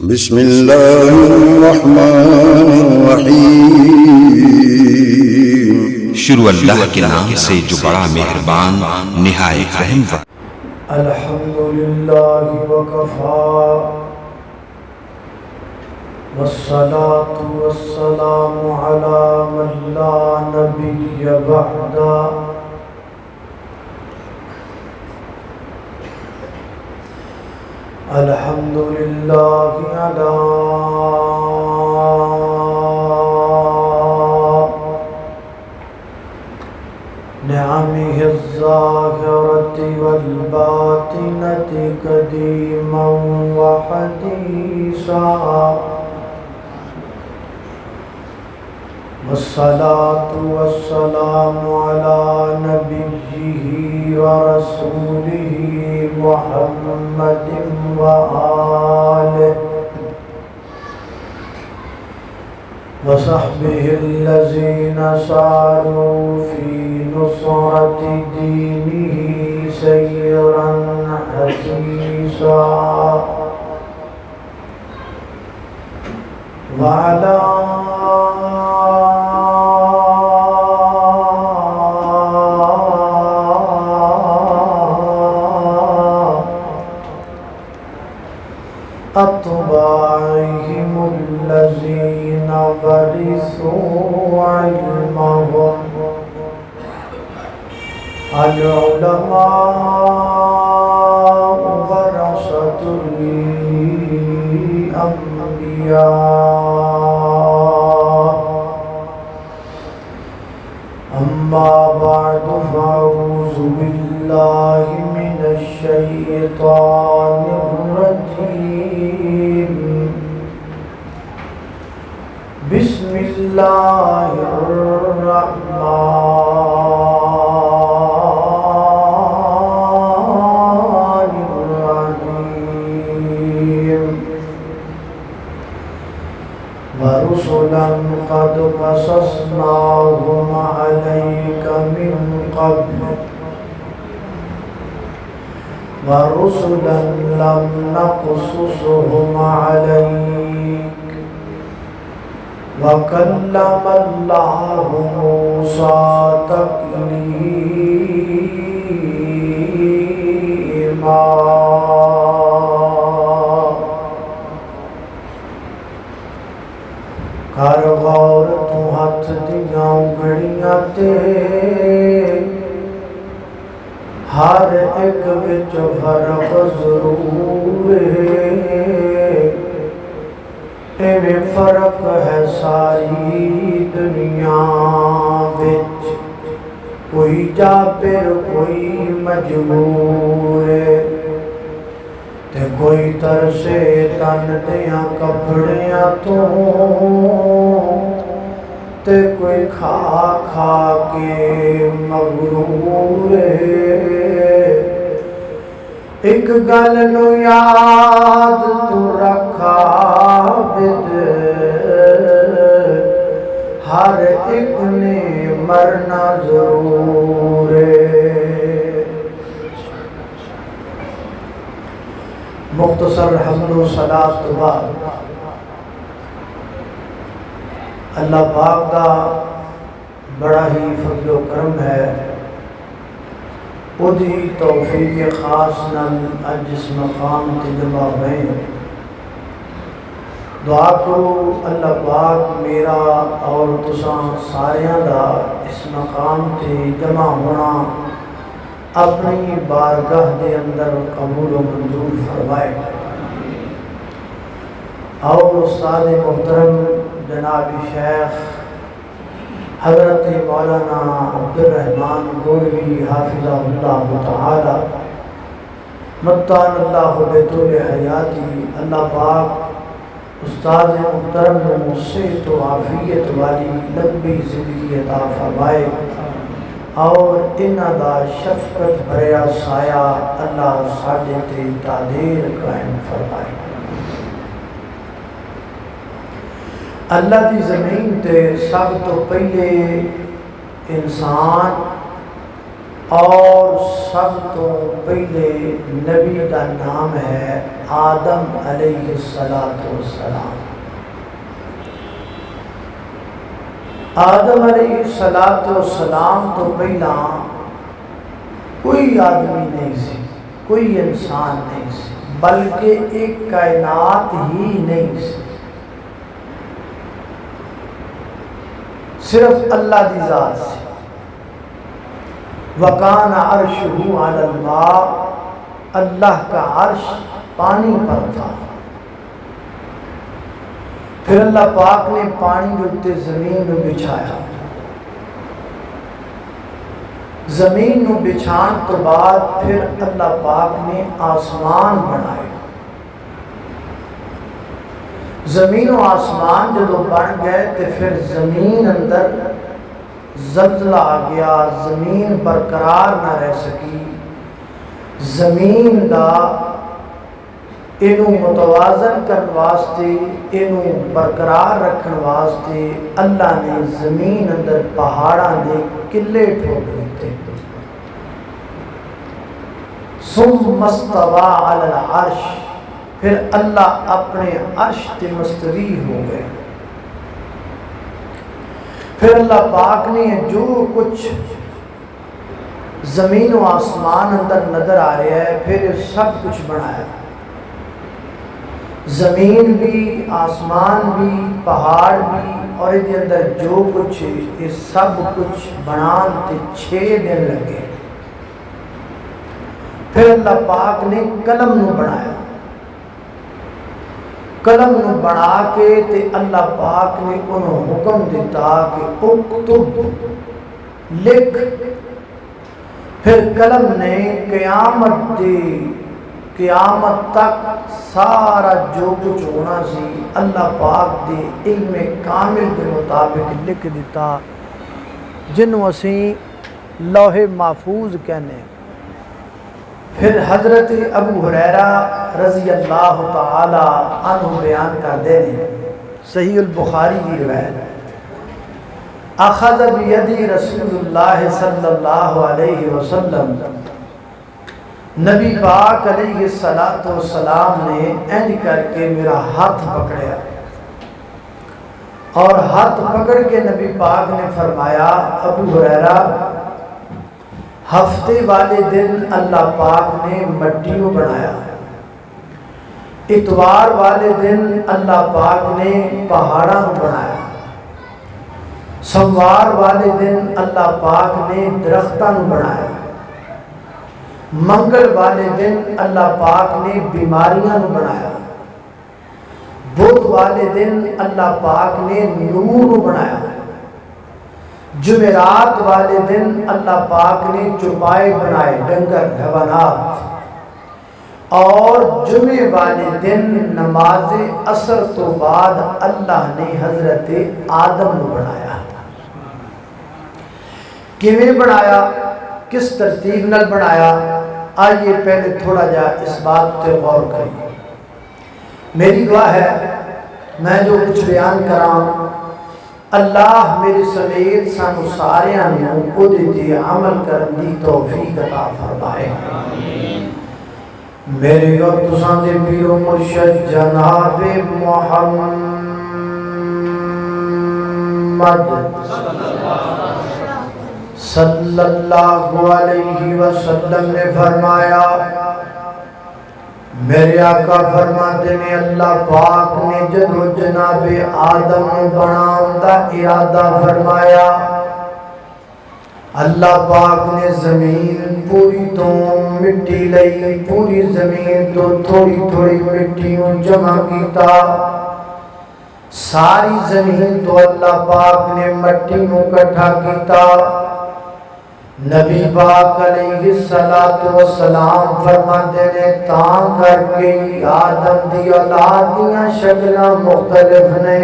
بسم اللہ الرحمن الرحیم۔ شروع اللہ کے نام سے جو بڑا مہربان نہایت رحم و الحمدللہ وکفا والصلاة والسلام علی من لا نبی بعدا۔ الحمدللہ علی نعمه الظاهرة والباطنة قديما وحديثا، والصلاة والسلام على نبيه ورسوله محمد وآله وصحبه الذين ساروا في نصرة دينه سيرا حثيثا، وعلى أتباعهم الذين ورثوا علمهم، العلماء ورثة الأنبياء، أما بعد فأعوذ بالله من الشيطان الرجيم، بسم الله الرحمن الرحيم، ورسلا قد قصصناهم عليك من قبل، ورسلا لم نقصصهم عليك، وكلم الله موسى تكليما۔ کر غور تو ہاتھ دیاں انگڑیاں تے، ہر ایک وچ فرق ضرور ہے، ایویں فرق ہے ساری دنیا وچ، کوئی جابر کوئی مجبور ہے، تے کوئی ترسے تن دیاں کپڑیاں تو، تے کوئی کھا کھا کے مغرور ہے۔ ایک گل نو یاد تو رکھا بد، ہر ایک نے مرنا ضرور ہے۔ مختصر حمد و صلاۃ تو بعد اللہ پاک دا بڑا ہی فضل و کرم ہے، اودی توفیق خاص نال اج اس مقام تے جمع ہوئے۔ دعا کرو اللہ پاک میرا اور تساں ساریاں دا اس مقام تے جمع ہونا اپنی بارگاہ دے اندر قبول و منظور فرمائے۔ اور استاد محترم جناب شیخ حضرت مولانا عبدالرحمن گولوی حافظہ اللہ تعالی متان اللہ بطول حیاتی، اللہ پاک استاد محترم صحت و عافیت والی لمبی زندگی عطا فرمائے، اور انہاں دا شفقت بھریا سایہ اللہ ساڈے تے دادیر قائم فرمائے۔ اللہ دی زمین تے سب تو پہلے انسان اور سب تو پہلے نبی کا نام ہے آدم علیہ السلام۔ آدم علیہ السلام تو پہلا کوئی آدمی نہیں سی، کوئی انسان نہیں سی، بلکہ ایک کائنات ہی نہیں سی، صرف اللہ دی ذات سے۔ وَكَانَ عَرْشُهُ عَلَى الْمَاءِ، اللہ کا عرش پانی پر تھا۔ پھر اللہ پاک نے پانی کے اوپر زمین کو بچھایا، زمین کو بچھان تو بعد پھر اللہ پاک نے آسمان بنائے۔ زمین و آسمان جب بن گئے تو پھر زمین اندر زلزلہ آ گیا، زمین برقرار نہ رہ سکی۔ زمین دا اینو متوازن کرنے واسطے، اینو برقرار رکھنے واسطے اللہ نے زمین اندر پہاڑاں دے قلعے ٹھوک دیتے۔ ثم استوى علی العرش، پھر اللہ اپنے عرش تے مستوی ہو گئے۔ پھر اللہ پاک نے جو کچھ زمین و آسمان اندر نظر آ رہا ہے پھر سب کچھ بنایا، زمین بھی، آسمان بھی، پہاڑ بھی، اور اس اندر جو کچھ یہ سب کچھ بنان تے 6 دن لگے۔ پھر اللہ پاک نے قلم نو بنایا، قلم نو بنا کے تے اللہ پاک نے انہوں حکم دیتا کہ اکتب، لکھ۔ پھر قلم نے قیامت تک سارا جو کچھ ہونا سی اللہ پاک دے علم کامل کے مطابق لکھ دیتا، جنہوں اسی لوح محفوظ کہنے۔ پھر حضرت ابو ہریرہ رضی اللہ تعالی عنہ بیان کر دینے، صحیح البخاری کی روایت، اخذ بیدی رسول اللہ صلی اللہ علیہ وسلم، نبی پاک علیہ السلام نے انج کر کے میرا ہاتھ پکڑیا، اور ہاتھ پکڑ کے نبی پاک نے فرمایا، ابو ہریرہ ہفتے والے دن اللہ پاک نے مٹی کو بنایا، اتوار والے دن اللہ پاک نے پہاڑاں کو بنایا، سوموار والے دن اللہ پاک نے درختوں کو بنایا، منگل والے دن اللہ پاک نے بیماریاں کو بنایا، بدھ والے دن اللہ پاک نے نور کو بنایا، جمعرات والے دن اللہ پاک نے چوپائے بنائے، ڈنگر حیوانات، اور جمعے والے دن نماز عصر تو بعد اللہ نے حضرت آدم کو بنایا۔ کیویں بنایا، کس ترتیب نال بنایا، آئیے پہلے تھوڑا جا اس بات پہ غور کریں۔ میری دعا ہے میں جو کچھ بیان کراں اللہ میرے سمیت سانو ساریاں نوں اودے تے عمل کرن دی توفیق عطا فرمائے۔ میرے اور تساں دے پیر و مرشد جناب محمد صلی اللہ علیہ وسلم نے فرمایا، میرے آقا فرماتے ہیں اللہ پاک نے جدو جناب آدم بناؤں دا ارادہ فرمایا، اللہ پاک نے زمین پوری تو مٹی لئی، پوری زمین تو تھوڑی تھوڑی مٹیوں جمع کیتا، ساری زمین تو اللہ پاک نے مٹیوں کٹھا کیتا۔ نبی پاک علیہ السلام فرماتے ہیں تاں کر کے آدم دی اولاد دیاں شکلاں مختلف نے،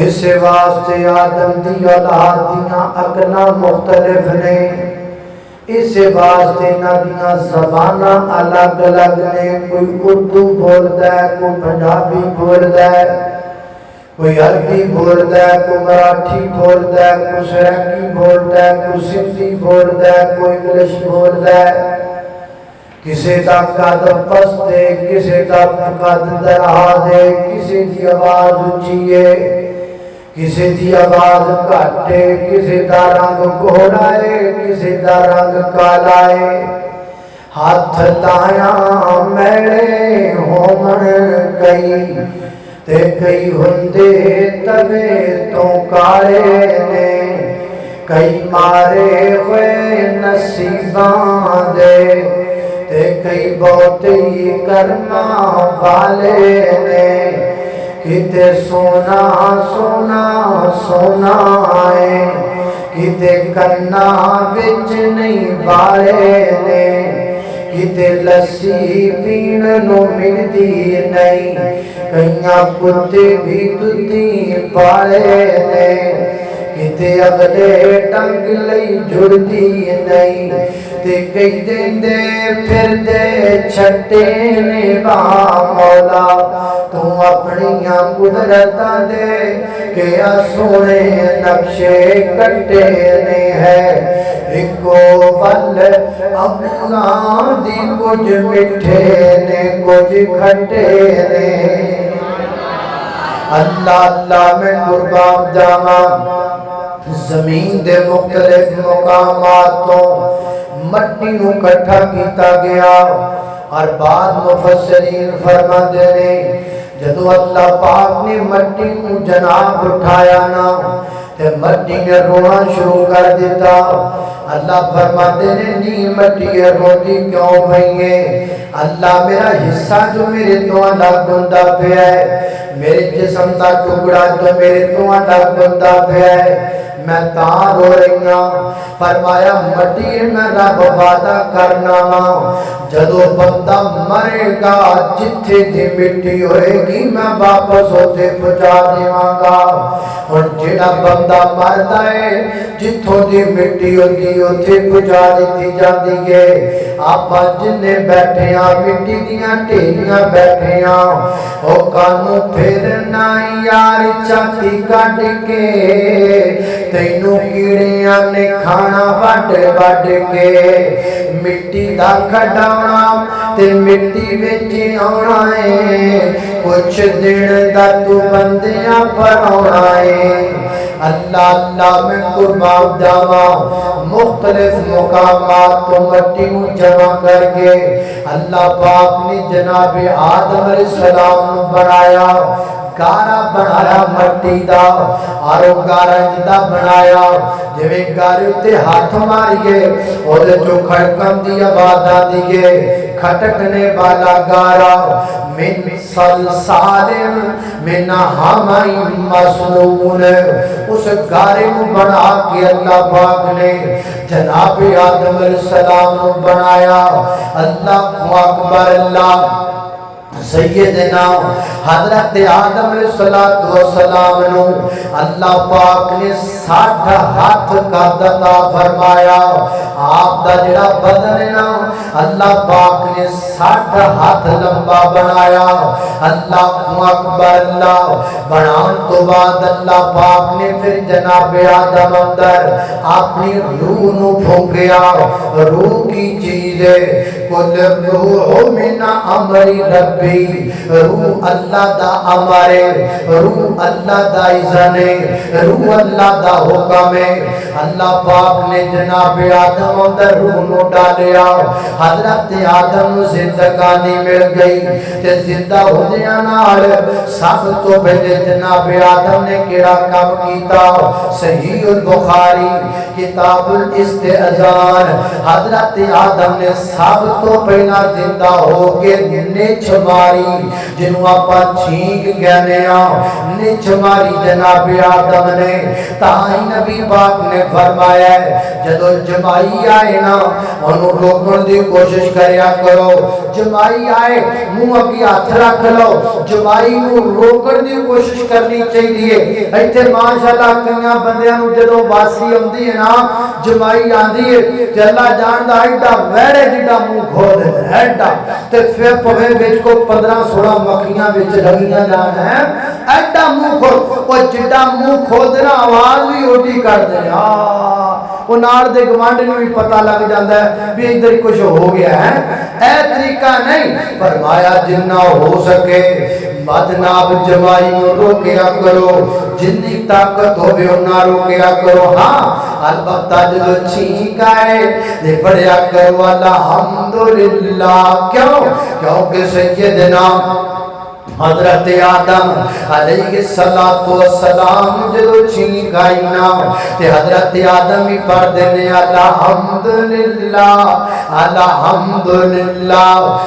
اس واسطے آدم دی اولاد دیاں عقلاں مختلف نے، اس واسطے انہاں دیاں زباناں الگ الگ نے، کوئی اردو بولدا ہے، کوئی پنجابی بولدا ہے، کوئی عربی بولتا ہے، کوئی مراٹھی بولتا ہے، کوئی سرائکی بولتا ہے، کوئی سندھی بولتا ہے، کوئی انگلش بولتا ہے، کسی دا قد پست ہے، کسی دا قد دراز ہے، کسی دی آواز اونچی ہے، کسی دی آواز گھٹ ہے، کسی دا رنگ گھوڑا ہے، کسی دا رنگ کالا ہے، ہاتھ تایاں میلے ہومن کئی تے کئی ہندے توے تو کالے نے، کئی مارے ہوئے نصیباں دے تے کئی بہتی کرما والے نے، کتے سونا سونا سونا ہے، کتے کنا بچ نہیں والے نے، کتے لسی پین نو ملتی نہیں، کئیاں کتے بھی دتی پالے نے، کتے اگلے ٹنگ لئی جڑتی نہیں، تے کئی دن دے پھر دے چھٹے نے با مولا، تو اپنیاں قدرتاں دے کہ سونے نقشے کٹے نے ہے، ایکو ول اپنا دی کچھ مٹھے نے کچھ کھٹے نے۔ اللہ اللہ میں قربان جاواں، زمین دے مختلف مقاماتوں مٹی نو کٹھا کیتا گیا، اور بعد مفسرین فرماتے نے جدو اللہ پاک نے مٹی کو جناب اٹھایا نا تے مٹی نے رونا شروع کر دیتا، اللہ فرماتے نے نی مٹی روتی کیوں بھئیے؟ اللہ میرا حصہ جو میرے تو الگ بندہ پہ ہے، میرے جسم کا ٹکڑا جو میرے تو الگ بندہ پہ ہے، میں تاں رو رہی ہوں۔ فرمایا مٹی میں رب وعدہ کرنا جدو بندہ مرے گا جتھے دی مٹی ہوئے گی میں واپس ہوتے پہنچا دیواں گا، اور جڑا بندہ مردا ہے جتھوں دی مٹی ہوتی اوتھے پہنچا دیتی جاندی ہے۔ آپ جنے بیٹھے ہاں مٹی دیاں ڈھیریاں بیٹھے ہاں، او کانوں پھرنا یار چھاتی کٹ کے، تینوں کیڑیاں نے کھانا وڈ وڈ کے، مٹی دا کھڈاونا تے مٹی وچ آونا ہے، کچھ دن دا تو بندیاں پر آونا ہے۔ اللہ اللہ میں قربان جاواں، مختلف مقامات تو مٹی کو جمع کر کے اللہ پاک نے جناب آدم علیہ السلام بنایا، گارا بنایا مٹی دا، اور وہ گارا جدا بنایا جویں گارے تے ہاتھ ماریے اور جو کھڑکن دی آواز آندی ہے، کھٹکنے والا گارا من صلصال من حمإ مسنون، اس گارے کو بنا کے اللہ پاک نے جناب آدم علیہ السلام بنایا۔ اللہ اکبر، اللہ سیدنا حضرت آدم علیہ السلام نو اللہ پاک نے 60 ہاتھ کا عطا فرمایا، آپ دا جڑا بدن ہے نا اللہ پاک نے 60 ہاتھ لمبا بنایا۔ اللہ اکبر، اللہ بنان تو بعد اللہ پاک نے پھر جناب آدم اندر اپنی روح نو پھونکیا، روح کی چیز ہے، کل روح من امر ربی، روح اللہ دا امر ہے، روح اللہ دا اذن ہے، روح اللہ دا حکم ہے۔ اللہ پاک نے جناب آدم اندر روح نو ڈالیا، حضرت آدم نو زندگانی مل گئی، تے زندہ ہوندیاں نال سب تو پہلے جناب آدم نے کیڑا کام کیتا؟ صحیح البخاری کتاب الاستئذان، حضرت آدم نے سب تو پہلا زندہ ہو کے نچ ماری، جنہوں آپا چھینک گہنے نچ ماری جناب آدم نے۔ تاہی نبی پاک نے فرمایا ہے جدو جمائی آئے نا انہوں روکن دی کوشش کریا کرو، جمائی آئے منہ اگی ہاتھ رکھ لو، جمائی نو روکن دی کوشش کرنی چاہیے۔ ایتھے ماشاءاللہ کئیاں بندیاں نو جدو واسی ہوندی ہے نا جمائی آندی ہے تے اللہ جاندا ایڈا ویڑے جڑا منہ کھول ایڈا تے پھر پوے وچ کو 15-16 مکھیاں وچ لگیاں جان ہیں، ایڈا منہ کھول وہ جڈا منہ کھودنا آواز بھی اوڈی کر دے وہ نال دے گوانڈ نوں بھی پتہ لگ جاندا ہے بھی ادھر کچھ ہو گیا ہے اے طریقہ نہیں فرمایا جنہ ہو سکے بدناب جوائی نو روکیا کرو جنی طاقت ہوے انہاں روکیا کرو ہاں البتہ جدو چھینک آئے دے پڑھیا کرو الحمدللہ کیونکہ سیدنا حضرت آدم علیہ السلام جدو چھینک آئی نا تے حضرت آدم ہی پڑھ دینے الحمدللہ الحمدللہ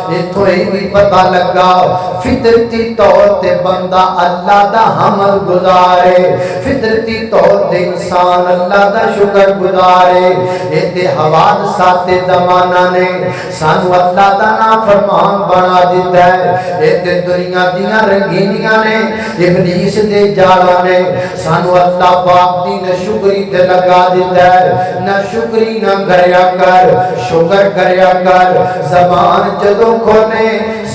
اتھو ہی بھی پتہ لگا فطرتی طور تے بندہ اللہ دا حمد گزارے فطرتی طور تے انسان اللہ دا شکر گزارے ایتے حوادثات زمانہ نے سانو اللہ دا نافرمان بنا دیتا ہے ایتے دنیا دیاں رنگینیاں نے ابلیس دے جالا نے سانو اللہ پاک دی نہ شکری تے لگا دیتا ہے نہ شکری نہ کریا کر شکر کریا کر زبان جدو کھولے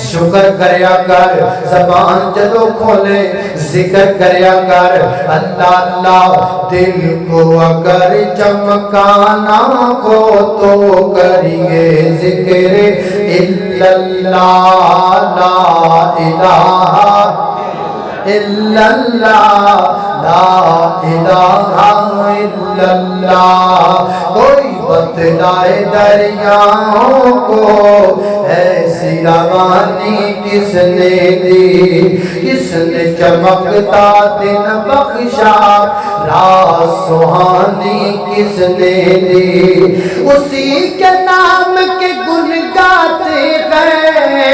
شکر کریا کر زبان جدو کھولے ذکر کریا کر اللہ اللہ دل کو اگر چمکانا کو تو کریے ذکر اللہ لا الہ الا اللہ لا الہ الا اللہ کوئی بتلائے دریاؤں کو ایسی روانی کس نے دی کس نے چمکتا دن بخشا راز سہانی کس نے دی اسی کے نام کے گن گاتے گئے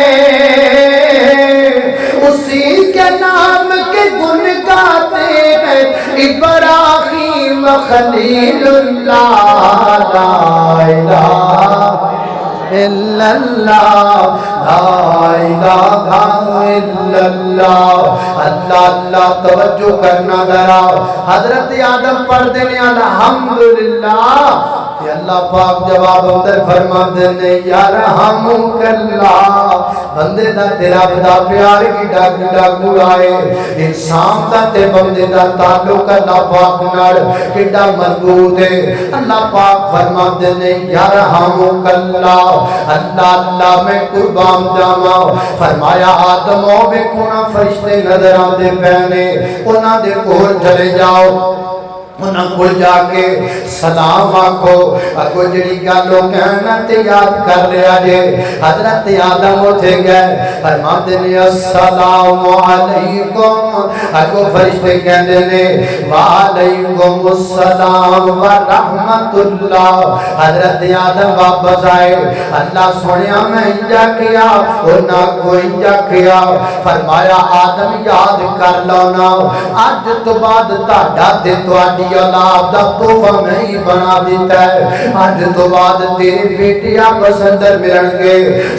اسی کے نام کے گن گاتے ہیں ابراہیم خلیل اللہ لا الہ الا اللہ لا الہ الا اللہ اللہ اللہ توجہ کرنا ذرا حضرت آدم پڑھ دینے الحمدللہ کہ اللہ پاک جواب اندر فرما دینے یا رحمک اللہ بندے دا تیرا بدا پیار کی ڈاک ڈاک آئے انسان دا تے بندے دا تعلق اللہ پاک نار کڈا مضبوط ہے اللہ پاک فرما دینے یا رحمک اللہ اللہ اللہ میں قربان جاما فرمایا آدم میں کونا فرشتے نظر آدھے پہنے انہاں دے کول چلے جاؤ انہاں کو جا کے سلام آکھو اگو جڑی گالوں کہنا تے یاد کر لیا جے حضرت آدم اٹھے گئے فرماتے نے السلام علیکم اگو فرشتے کہنے نے وعلیکم السلام ورحمت اللہ حضرت آدم واپس آئے اللہ سنیا میں انجا کیا انہاں کو انجا کیا فرمایا آدم یاد کر لونا آج تو بعد تاڑا دے تو آڈی اولاد دا توفہ میں ہی بنا دیتا ہے آج تو بعد تیری بیٹیاں پسندر ملن گے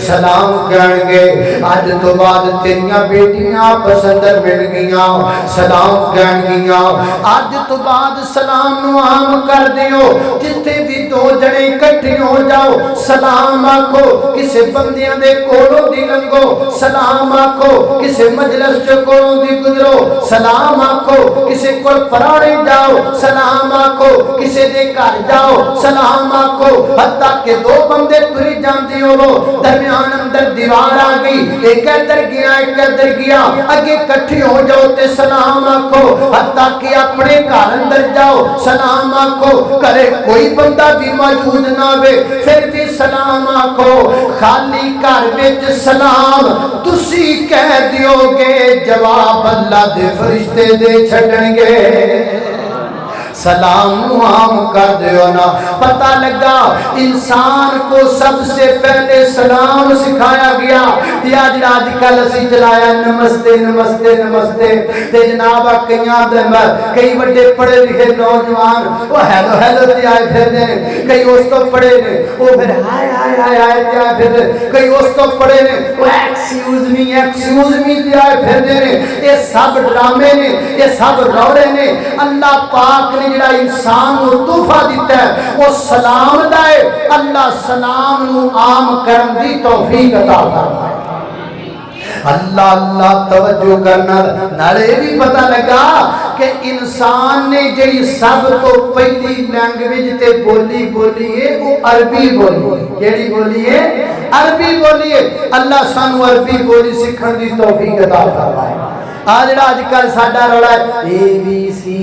سلام کرن گے آج تو بعد تیریاں بیٹیاں پسندر مل گیاں سلام کرن گیاں آج تو بعد سلام نو عام کر دیو جتے بھی دو جنے کٹھے ہو جاؤ سلام آکھو کسے بندیاں دے کولوں دی لنگو سلام آکھو کسے مجلس چ کولوں دی گزرو سلام آکھو کسے کول پراڑے جاؤ سلام آکھو کسے دے کر جاؤ سلام آکھو حتیٰ کہ دو بندے تری جاندی ہو درمیان اندر دیوار آگئی ایک ادھر گیا ایک ادھر گیا اگے کٹھی ہو جاؤ تے سلام آکھو حتیٰ کہ اپنے گھر اندر جاؤ سلام آکھو کرے کوئی بندہ بھی موجود نہ ہوئے پھر بھی سلام آکھو خالی گھر وچ سلام تسی کہہ دیو گے جواب اللہ دے فرشتے دے چھڈن گے سلام عام کر دیو نا پتہ لگا انسان کو سب سے پہلے سلام سکھایا گیا یا آج کل اسی چلایا نمستے نمستے نمستے تے جناب کئی بڑے پڑھے لکھے نوجوان وہ ہیلو ہیلو تے آئے پھر دے کئی اس تو پڑھے نے وہ پھر ہائے ہائے ہائے ہائے تے آئے پھر دے کئی اس تو پڑھے نے وہ ایکسکیوز می تے آئے پھر دے نے یہ سب ڈرامے نے یہ سب روڑے نے اللہ پاک نے جڑا انسان کو تحفہ دیتا ہے وہ سلام دائے اللہ سلام نو عام کرن دی توفیق عطا فرمائے اللہ اللہ توجہ کرنا نالے بھی پتہ لگا کہ انسان نے جڑی سب تو پہلی لینگویج تے بولی بولی ہے وہ عربی بولی ہے. کیڑی بولی ہے؟ عربی بولی ہے. اللہ سانو عربی بولی سکھن دی توفیق عطا فرمائے. جڑا اج کل ساڈا رولا ہے اے بی سی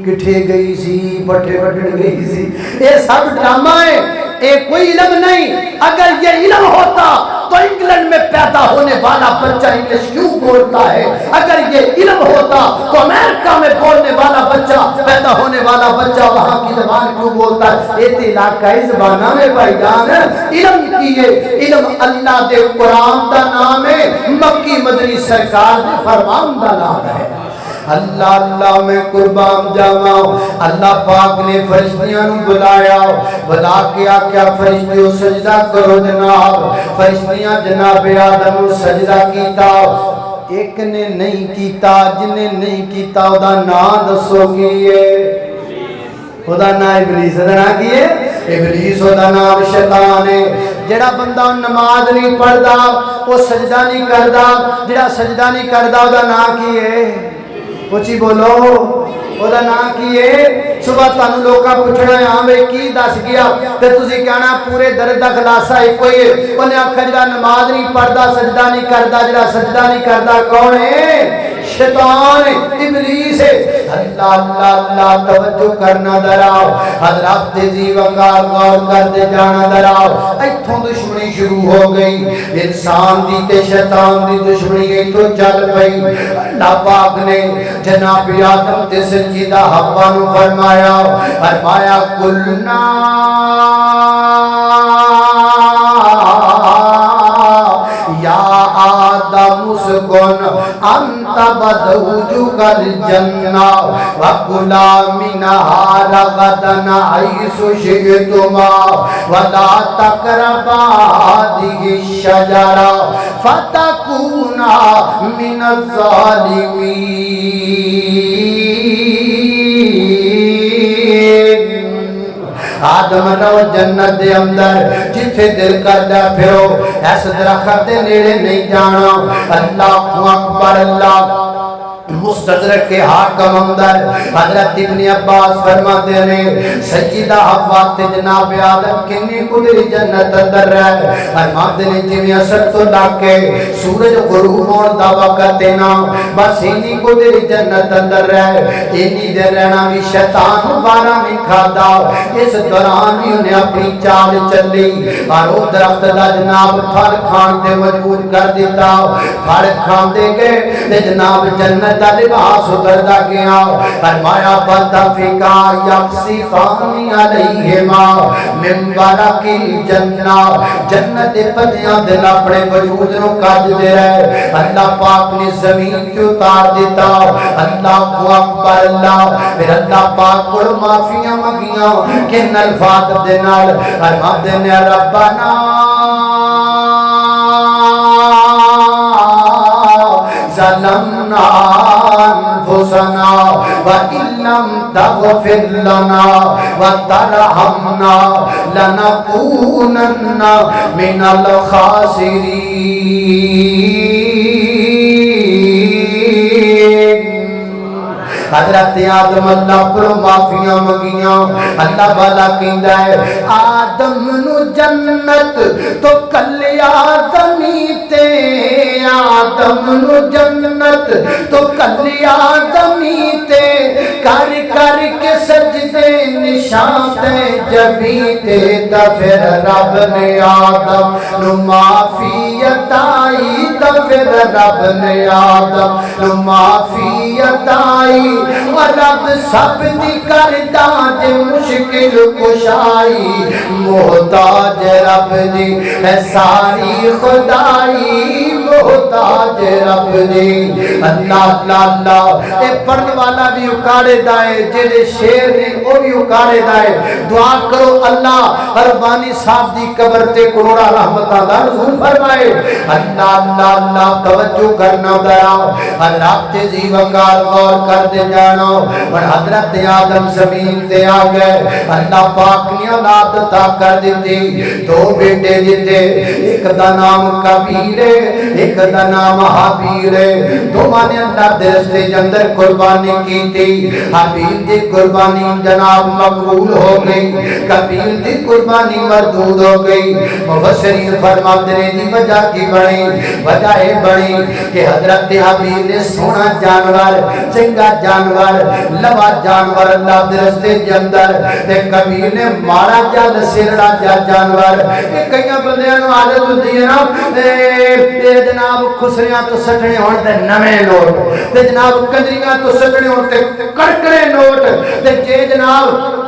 کٹھے گئی سی بٹھے بٹھڑ گئی سی، یہ سب ڈرامہ ہے، یہ کوئی علم نہیں. اگر یہ علم ہوتا تو انگلینڈ میں پیدا ہونے والا بچہ انگلش کیوں بولتا ہے؟ اگر یہ علم ہوتا تو امریکہ میں بولنے والا بچہ پیدا ہونے والا بچہ وہاں کی زبان کیوں بولتا ہے؟ یہ علاقائی زبانہ میں بھائی جان علم کی ہے. علم اللہ دے قرآن دا نام ہے، مکی مدنی سرکار دے فرمان دا نام ہے. اللہ اللہ میں قربان جاواں. اللہ پاک نے فرشتیاں نو بلایا، بلا کے آکھیا فرشتیو سجدہ کرو جناب. فرشتیاں جناب آدم نو سجدہ کیتا. ایک نے نہیں کیتا، جن نے نہیں کیتا او دا نام دسو کی ہے؟ خدا نام ابلیس دا نام کی ہے؟ ابلیس دا نام شیطان ہے. جڑا بندہ نماز نہیں پڑھدا وہ سجدہ نہیں کردا، جڑا سجدہ نہیں کردا او دا نام کی ہے؟ اچھی بولو او دا نام کی ہے؟ صبح تانوں لوکاں پوچھنا ہے ہاں بھئی کی دس گیا تے تسی کہنا پورے درد دا خلاصہ ایک ہی ہے. انہیں آکھا جڑا نماز نہیں پڑھدا سجدہ نہیں کردا، جڑا سجدہ نہیں کردا کون ہے؟ شیطان ابلیس ہے. اللہ اللہ اللہ توجہ کرنا دراؤ. حضرات تیزی وقار غور کر دے جانا دراؤ. ایتھوں دشمنی شروع ہو گئی، انسان دی تے شیطان دی دشمنی ایتھوں چل پئی. اللہ پاک نے جناب آدم تے سجدہ حوا نو فرمایا کلنا یا آدم اسکن انت وزوجک الجنہ وکلا منہا رغدا حیث شئتما ولا تقربا هذه الشجرہ فتکونا من الظالمین. آدم رو جنت دے اندر جتھے دل کردہ پھرو ایس درخت دے نیڑے نہیں جانا. اللہ اکبر. اللہ مستدرک کے حاکم اندر حضرت ابن عباس فرماتے ہیں سیدہ حوا تے جناب آدم کنی قدری جنت اندر رہے. فرماتے ہیں جویں اثر تو لاکے سورج غروب ہون دا وقت نا بس انہی قدری جنت اندر رہے. انہی دے رہنا بھی شیطان بارا نہیں کھادا. اس دوران بھی انہیں اپنی چال چلی اور وہ درخت دا جناب پھل کھان تے مجبور کر دیتا. پھل کھان دے گئے جناب جنت دا لباس اتردا گیا. فرمایا فتفقا یخصفان علیہما من ورق الجنہ. جنت دے پتیاں دے اپنے وجود نو کاٹ دے رہے. اللہ پاک نے زمین کو اتار دیتا. اللہ اکبر. اللہ پھر اللہ پاک کو معافیاں منگیاں کن الفاظ دے نال فرماتے نے ربنا ظلمنا انفسنا وان لم تغفر لنا وترحمنا لنكونن من الخاسرین. حضرت آدم اللہ پر معافیاں منگیاں. اللہ والا کہندا ہے آدم نو جنت تو کلے آدمی تے. آدم نو جنت تو کلے آدمی تے کر کر کے سجدے نشان تے جبھی تے تا پھر رب نے آدم نو معافی عطائی. تا پھر رب نے آدم نو معافی عطائی. اور رب سب دی کردہ دے مشکل کشائی. محتاج رب دی ہے ساری خدائی. محتاج رب دی. اللہ اللہ اللہ. اے پڑھن والا بھی اکاڑے دائے جڑے شیر نے وہ بھی اکاڑے دائے. دعا کرو اللہ ربانی صاحب دی قبر تے کروڑا رحمتہ دا نزول فرمائے. اللہ اللہ اللہ توجہ کرنا درا. حضرات تیزی وقار غور کر دے جانا. اور حضرت آدم زمین تے آ گئے. اللہ پاک نے اولاد عطا کر دیتی. دو بیٹے دیتے. ایک دا نام کبیر ہے ایک ایک دا نام حابیل ہے دوواں نے اللہ دے رستے دے اندر قربانی کی تھی حابیل دی قربانی جناب مقبول ہو گئی قابیل دی قربانی مردود ہو گئی مفسرین فرماتے ہیں دی وجہ کی بنی وجہ یہ بنی کہ حضرت حابیل نے سونا جانور چنگا جانور لوا جانور اللہ دے رستے دے اندر تے قابیل نے مارا جا سرڑا جا جانور کئی بندیاں نوں عادت ہوندی ہے نا تے جناب خسریاں تو سٹنے ہون تے نویں نوٹ تے جناب کنجریاں تو سٹنے ہون تے کڑکڑے نوٹ تے جے جناب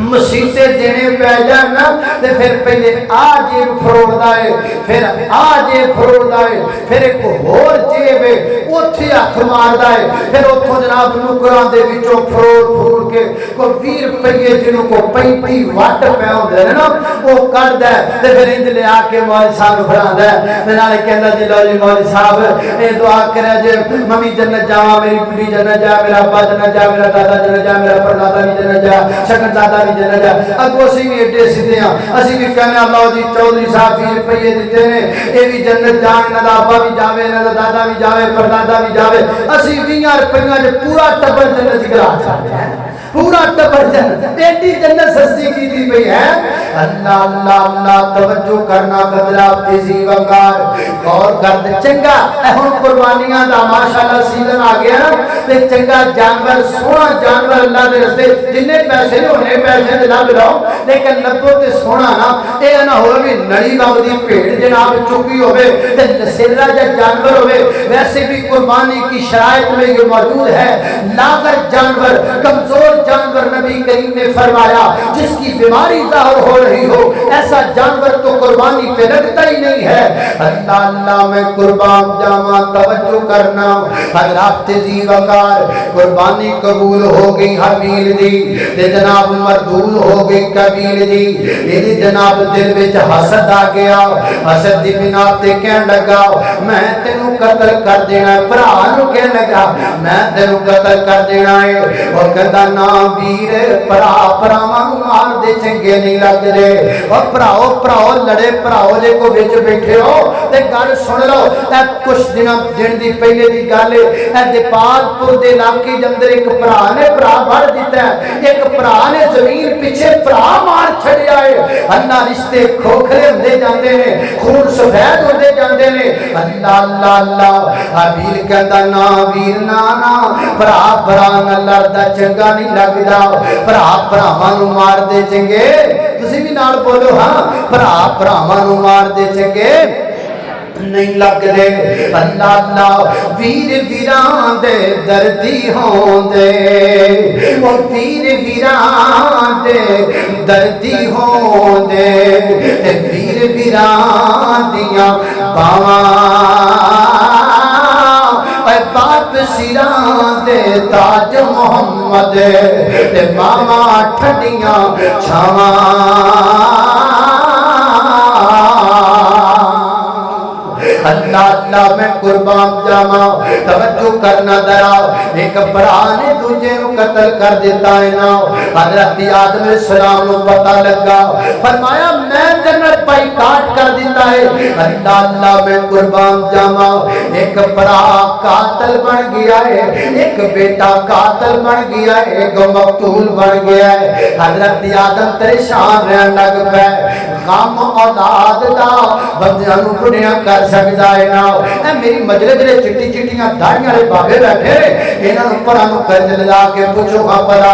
مسیطے دینے پہ جانا تے پھر پہلے آجے فروڑ دائے پھر آجے فروڑ دائے پھر ایک اور جیبے اتھی ہاتھ مار دائے پھر اتھوں جناب نکران دے وچوں فروڑ کے کو 20 روپے جنوں کو 35 واٹ پہ ہوندے نا وہ کر دے تے پھر اند لے آ کے مولوی صاحب فران دے تے نالے کہندا جی لو جی مولوی صاحب اے دعا کرے جے ممی جنت جاواں میری بڈی جنت جا میرا ابا جنت جا میرا دادا جنت جا میرا پردادا بھی جنت جا شکر دادا بھی جنت جا اگو اسی بھی ایڈے سیدھے ہاں اسی بھی کہنے اللہ جی چودھری صاحب 20 روپے دیتے نے اے بھی جنت جان نہ ابا بھی جاوے نہ دادا بھی جاوے پردادا بھی جاوے اسی 20 روپیاں دے پورا ٹبر جنت گرا چھاڑیا ہے پورا ٹبر جنت ایڈی جنت سستی کی دی پئی ہے اللہ اللہ اللہ توجہ کرنا قدرہ تیزی وقار غور کرد چنگا ہن قربانیاں دا ماشاءاللہ سیزن آ گیا تے چنگا جانور سونا جانور اللہ دے رستے جننے پیسے ہونے پیسے دے لگ رہو لیکن لگو تے سونا نا اے نہ ہوئے بھی نڑی باغ دی بھیڑ جناب چکی ہوئے تے سرا جا جانور ہوئے ویسے بھی قربانی کی شرائط میں یہ موجود ہے لاغر جانور کمزور جانور نبی کریم نے فرمایا جس کی بیماری ظاہر ہو رہی ہو ایسا جانور تو قربانی پہ لگتا ہی نہیں ہے اللہ اللہ میں قربان جاواں توجہ کرنا حضرات تیزی وقار قربانی قبول ہو گئی حابیل دی تے جناب مردود ہو گئی قابیل دی یہ جناب دل وچ حسد آ گیا حسد دی بنا تے کہن لگا میں تینوں قتل کر دینا ہے بھرا نوں کہن لگا میں تینوں قتل کر دینا ہے او کہندا نا ویر بھراواں نوں مار دے چنگے نہیں لگ رہے او بھراؤ لڑے بھراؤ جے کو وچ بیٹھے ہو تے گل سن لو اے کچھ دن دی پہلے دی گل ہے اے دیپال پور دے علاقے دے اندر ایک بھرا نے بھرا بڑھ دیتا ہے ایک بھرا نے زمین پیچھے بھرا مار چھڑیا ہے اللہ رشتے کھوکھلے ہوندے جاندے نے خون سفید ہوندے جاندے نے اللہ اللہ اللہ حابیل کہندا نا ویر نا نا بھرا نہ لڑدا چنگا نہیں لگدا بھراواں نوں مار دے چنگے تسی بھی نال بولو ہاں بھراواں نوں مار دے چنگے نہیں لگ دے اللہ اللہ ویر ویران دے دردی ہون دے وہ ویر ویران دے دردی ہون دے ویر ویران دیاں باواں اے باپ سیران دے تاج محمد تے ماما ٹھڈیاں چھاواں اللہ اللہ میں قربان جاواں توجہ کرنا درا ایک بھرا نے دوجے نو قتل کر دیتا ہے نا حضرت آدم علیہ السلام نو پتہ لگا فرمایا میں جنت بائی کاٹ کر دیتا ہے اللہ اللہ میں قربان جاواں ایک بھرا قاتل بن گیا ہے ایک بیٹا قاتل بن گیا ہے ایک مقتول بن گیا ہے حضرت آدم پریشان رہن لگ پئے غم اولاد دا بندیاں نو بڑیاں کر سکدا ہے نا اے میری مجلس دے چٹی چٹیاں داڑیاں والے بابے بیٹھے انہاں نوں پراں نوں کرج لگا کے پوچھو ہاں پرا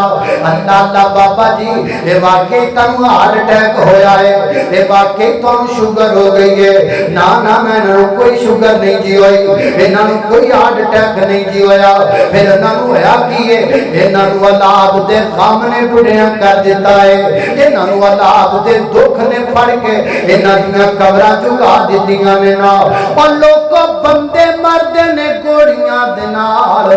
اللہ اللہ بابا جی اے واقعی تانوں ہارٹ اٹیک ہویا ہے اے واقعی تانوں شوگر ہو گئی ہے نا نا میں نوں کوئی شوگر نہیں جی ہوئی انہاں نوں کوئی ہارٹ اٹیک نہیں جی ہویا پھر انہاں نوں ہویا کی ہے انہاں نوں اولاد دے غم نے بڑیاں کر دیتا ہے انہاں نوں اولاد دے دکھ نے پھڑ کے انہاں دیاں قبراں چکا دتیاں نے نا اور لوگوں بندے مرد نے گوڑیاں دے نال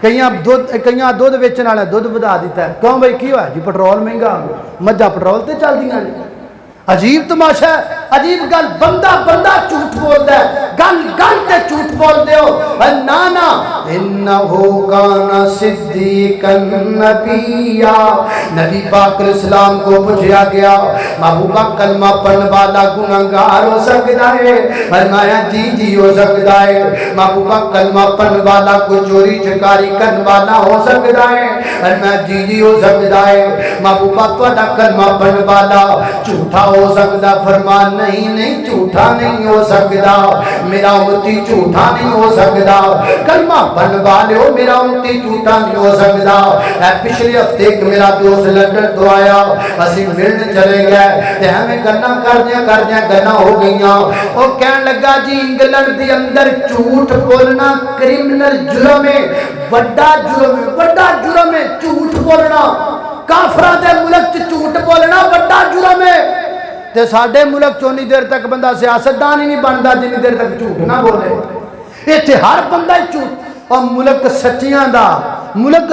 کئیاں دودھ ویچن والے دودھ ودا دیتا ہے. کیوں بھائی کی ہوا جی؟ پٹرول مہنگا ہو گیا. مجھا پٹرول تے چل دیاں نے. عجیب تماشا ہے, عجیب گل. بندہ جھوٹ بولتا ہے, گل تے جھوٹ بولتے ہو. نانا انہو کان صدیقا نبیا. نبی پاک علیہ السلام کو پوچھا گیا محبوبہ کلمہ پڑھنے والا گنہگار ہو سکتا ہے؟ فرمایا جی ہو سکتا ہے. محبوبہ کلمہ پڑھنے والا کوئی چوری چکاری کرنے والا ہو سکتا ہے؟ فرمایا جی ہو سکتا ہے. محبوبہ تہاڈا کلمہ پڑھنے والا جھوٹا ہو سکتا؟ فرمان نہیں جھوٹا نہیں ہو سکتا. میرا امتی جھوٹا نہیں ہو سکتا. کلمہ پڑھنے والے ہو, میرا امتی جھوٹا نہیں ہو سکتا. پچھلے ہفتے ایک میرا دوست لندن تو آیا, اسی ملن چلے گئے تے ہمیں گلاں کردیاں گلاں ہو گئیاں. وہ کہن لگا جی انگلینڈ دے اندر جھوٹ بولنا کرمنل جرم ہے, بڑا جرم ہے جھوٹ بولنا. کافراں دے ملک چ جھوٹ بولنا بڑا جرم ہے. تے ساڈے ملک چونی دیر تک بندہ سیاستدان ہی نہیں بنتا جنی دیر تک جھوٹ نہ بولے. ایتھے ہر بندہ جھوٹ. اور ملک سچیاں دا, ملک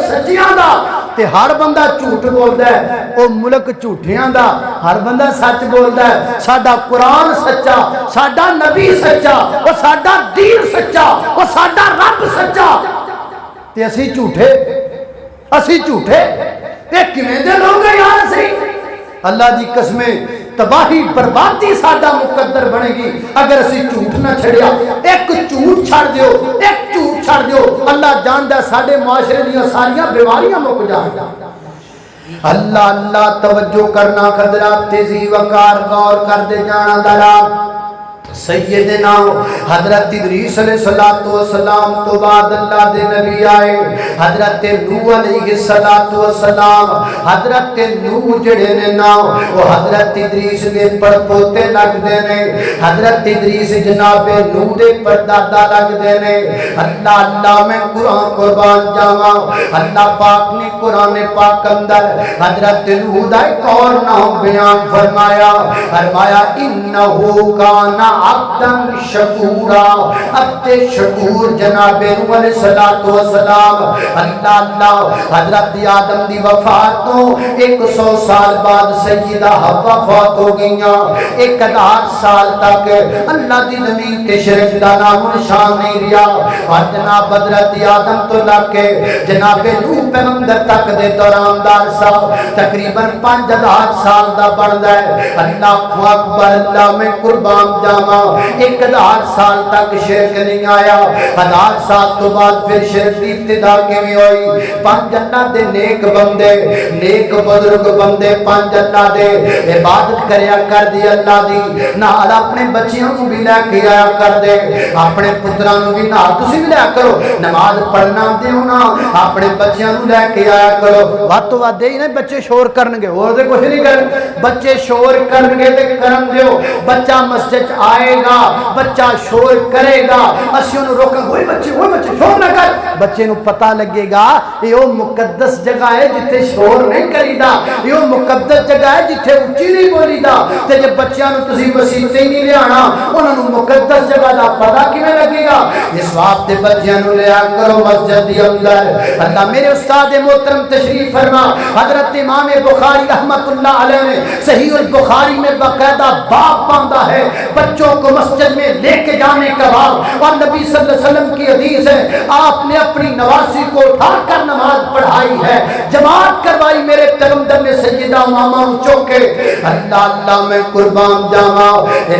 سچیاں دا تے ہر بندہ جھوٹ بولدا ہے. او ملک جھوٹیاں دا ہر بندہ سچ بولدا ہے. ساڈا قرآن سچا, ساڈا نبی سچا, او ساڈا دین سچا, او ساڈا رب سچا, تے اسی جھوٹے. اے کیویں دے لوگ ہیں یار اسی؟ اللہ دی قسمیں تباہی بربادی ساڈا مقدر بنے گی اگر اسی جھوٹ نہ چھڑیا. ایک جھوٹ چھڑ دیو, اللہ جاندا ہے ساڈے معاشرے دیاں ساریاں بیماریاں مک جان. اللہ توجہ کرنا حضرات, تیزی وقار غور کر دے جانا درا. سیدنا حضرت ادریس علیہ السلام تو بعد اللہ دے نبی آئے حضرت نوح علیہ السلام. حضرت نوح جڑے نے نا وہ حضرت ادریس دے پر پوتے لگ دے نے. حضرت ادریس جناب نوح دے پر دادا لگ دے نے. اللہ میں قرآن قربان جاواں, اللہ پاک نے قرآن پاک اندر حضرت نوح دا ایک اور نام بیان فرمایا انہو کانا عبدن شکورا. عبد شکور جناب نوح علیہ السلام. اللہ حضرت آدم دی وفات تو 100 سال بعد سیدہ حوا فوت ہو گئیاں. 1000 سال تک اللہ دی زمین تے شرک دا نام نشان نہیں رہا. اور جناب حضرت آدم تو لگ کے جناب نوح پیغمبر تک دے دوران دار صاحب تقریباً 5000 سال دا بندا ہے. اللہ اکبر, اللہ میں قربان جاواں. 1000 سال تک شرک نہیں آیا. 1000 سال تو بعد پھر شرک کی ابتدا کیویں ہوئی؟ 5 اللہ دے نیک بندے, نیک بزرگ بندے 5 اللہ دے عبادت کریا کر دی. اللہ دی نال اپنے بچیاں کو بھی لے کے آیا کر دے, اپنے پتراں نو بھی نال تسی بھی لے کرو. نماز پڑھنا دیو نا اپنے بچیاں نو لے کے آیا کرو. وقت تو دے ہی نہیں بچے شور کرن گے, اور تے کچھ نہیں کرن. بچے شور کرن گے تے کرن دیو. بچہ مسجد آئے گا, بچہ شور کرے گا, اسی انہوں روکیں ہوئے بچے شور نہ کر. بچے نو پتہ لگے گا یہ مقدس جگہ ہے جتھے شور نہیں کری دا, یہ مقدس جگہ ہے جتھے اچھی نہیں بولی دا. تے جب بچیاں نو تسی مسیتے نہیں لے آنا, انہوں نے مقدس جگہ دا پتہ کیویں لگے گا؟ اس وقت تے بچیاں نو لے آ کرو مسجد دی اندر. اللہ میرے استاد محترم تشریف فرما حضرت امام بخاری رحمت اللہ علیہ نے صحیح البخاری میں باقاعدہ باب باندھا ہے بچوں کو مسجد میں لے کے جانے کا باب. اور نبی صلی اللہ علیہ وسلم کی حدیث ہے آپ نے اپنی نواسی کو اٹھا کر نماز پڑھائی ہے, جماعت کروائی. میرے پیغمبر نے سیدہ امامہ چوکے اللہ میں قربان جاواں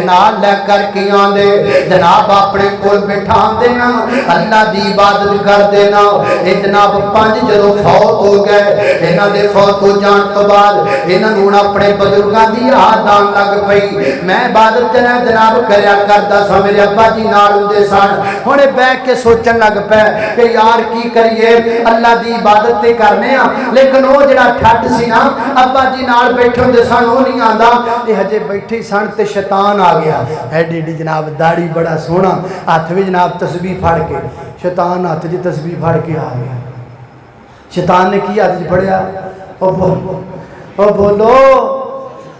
نال لے کر کے آندے جناب اپنے کول بٹھا دینا, اللہ دی عبادت کر دینا. اے جناب 5 جدوں فوت ہو گئے, انہاں دے فوت ہو جان تو بعد انہاں نوں اپنے بزرگاں دی یاد آن لگ پئی. میں عبادت جناب کریا کردا سا, میرے ابا جی نال ہوندے سن. ہن بیٹھ کے سوچن لگ پے کہ یار کی کریے, اللہ دی عبادت تے کرنے آ لیکن وہ جڑا ٹھٹ سی نا ابا جی نال بیٹھے ہوندے سن وہ نہیں آندا. تے ہجے بیٹھے سن تے شیطان آ گیا. ایڈی جناب داڑھی بڑا سونا, ہاتھ وچ جناب تسبیح پھڑ کے, شیطان ہاتھ وچ تسبیح پھڑ کے آ گیا. شیطان نے کی ہاتھ وچ پھڑیا, او بولو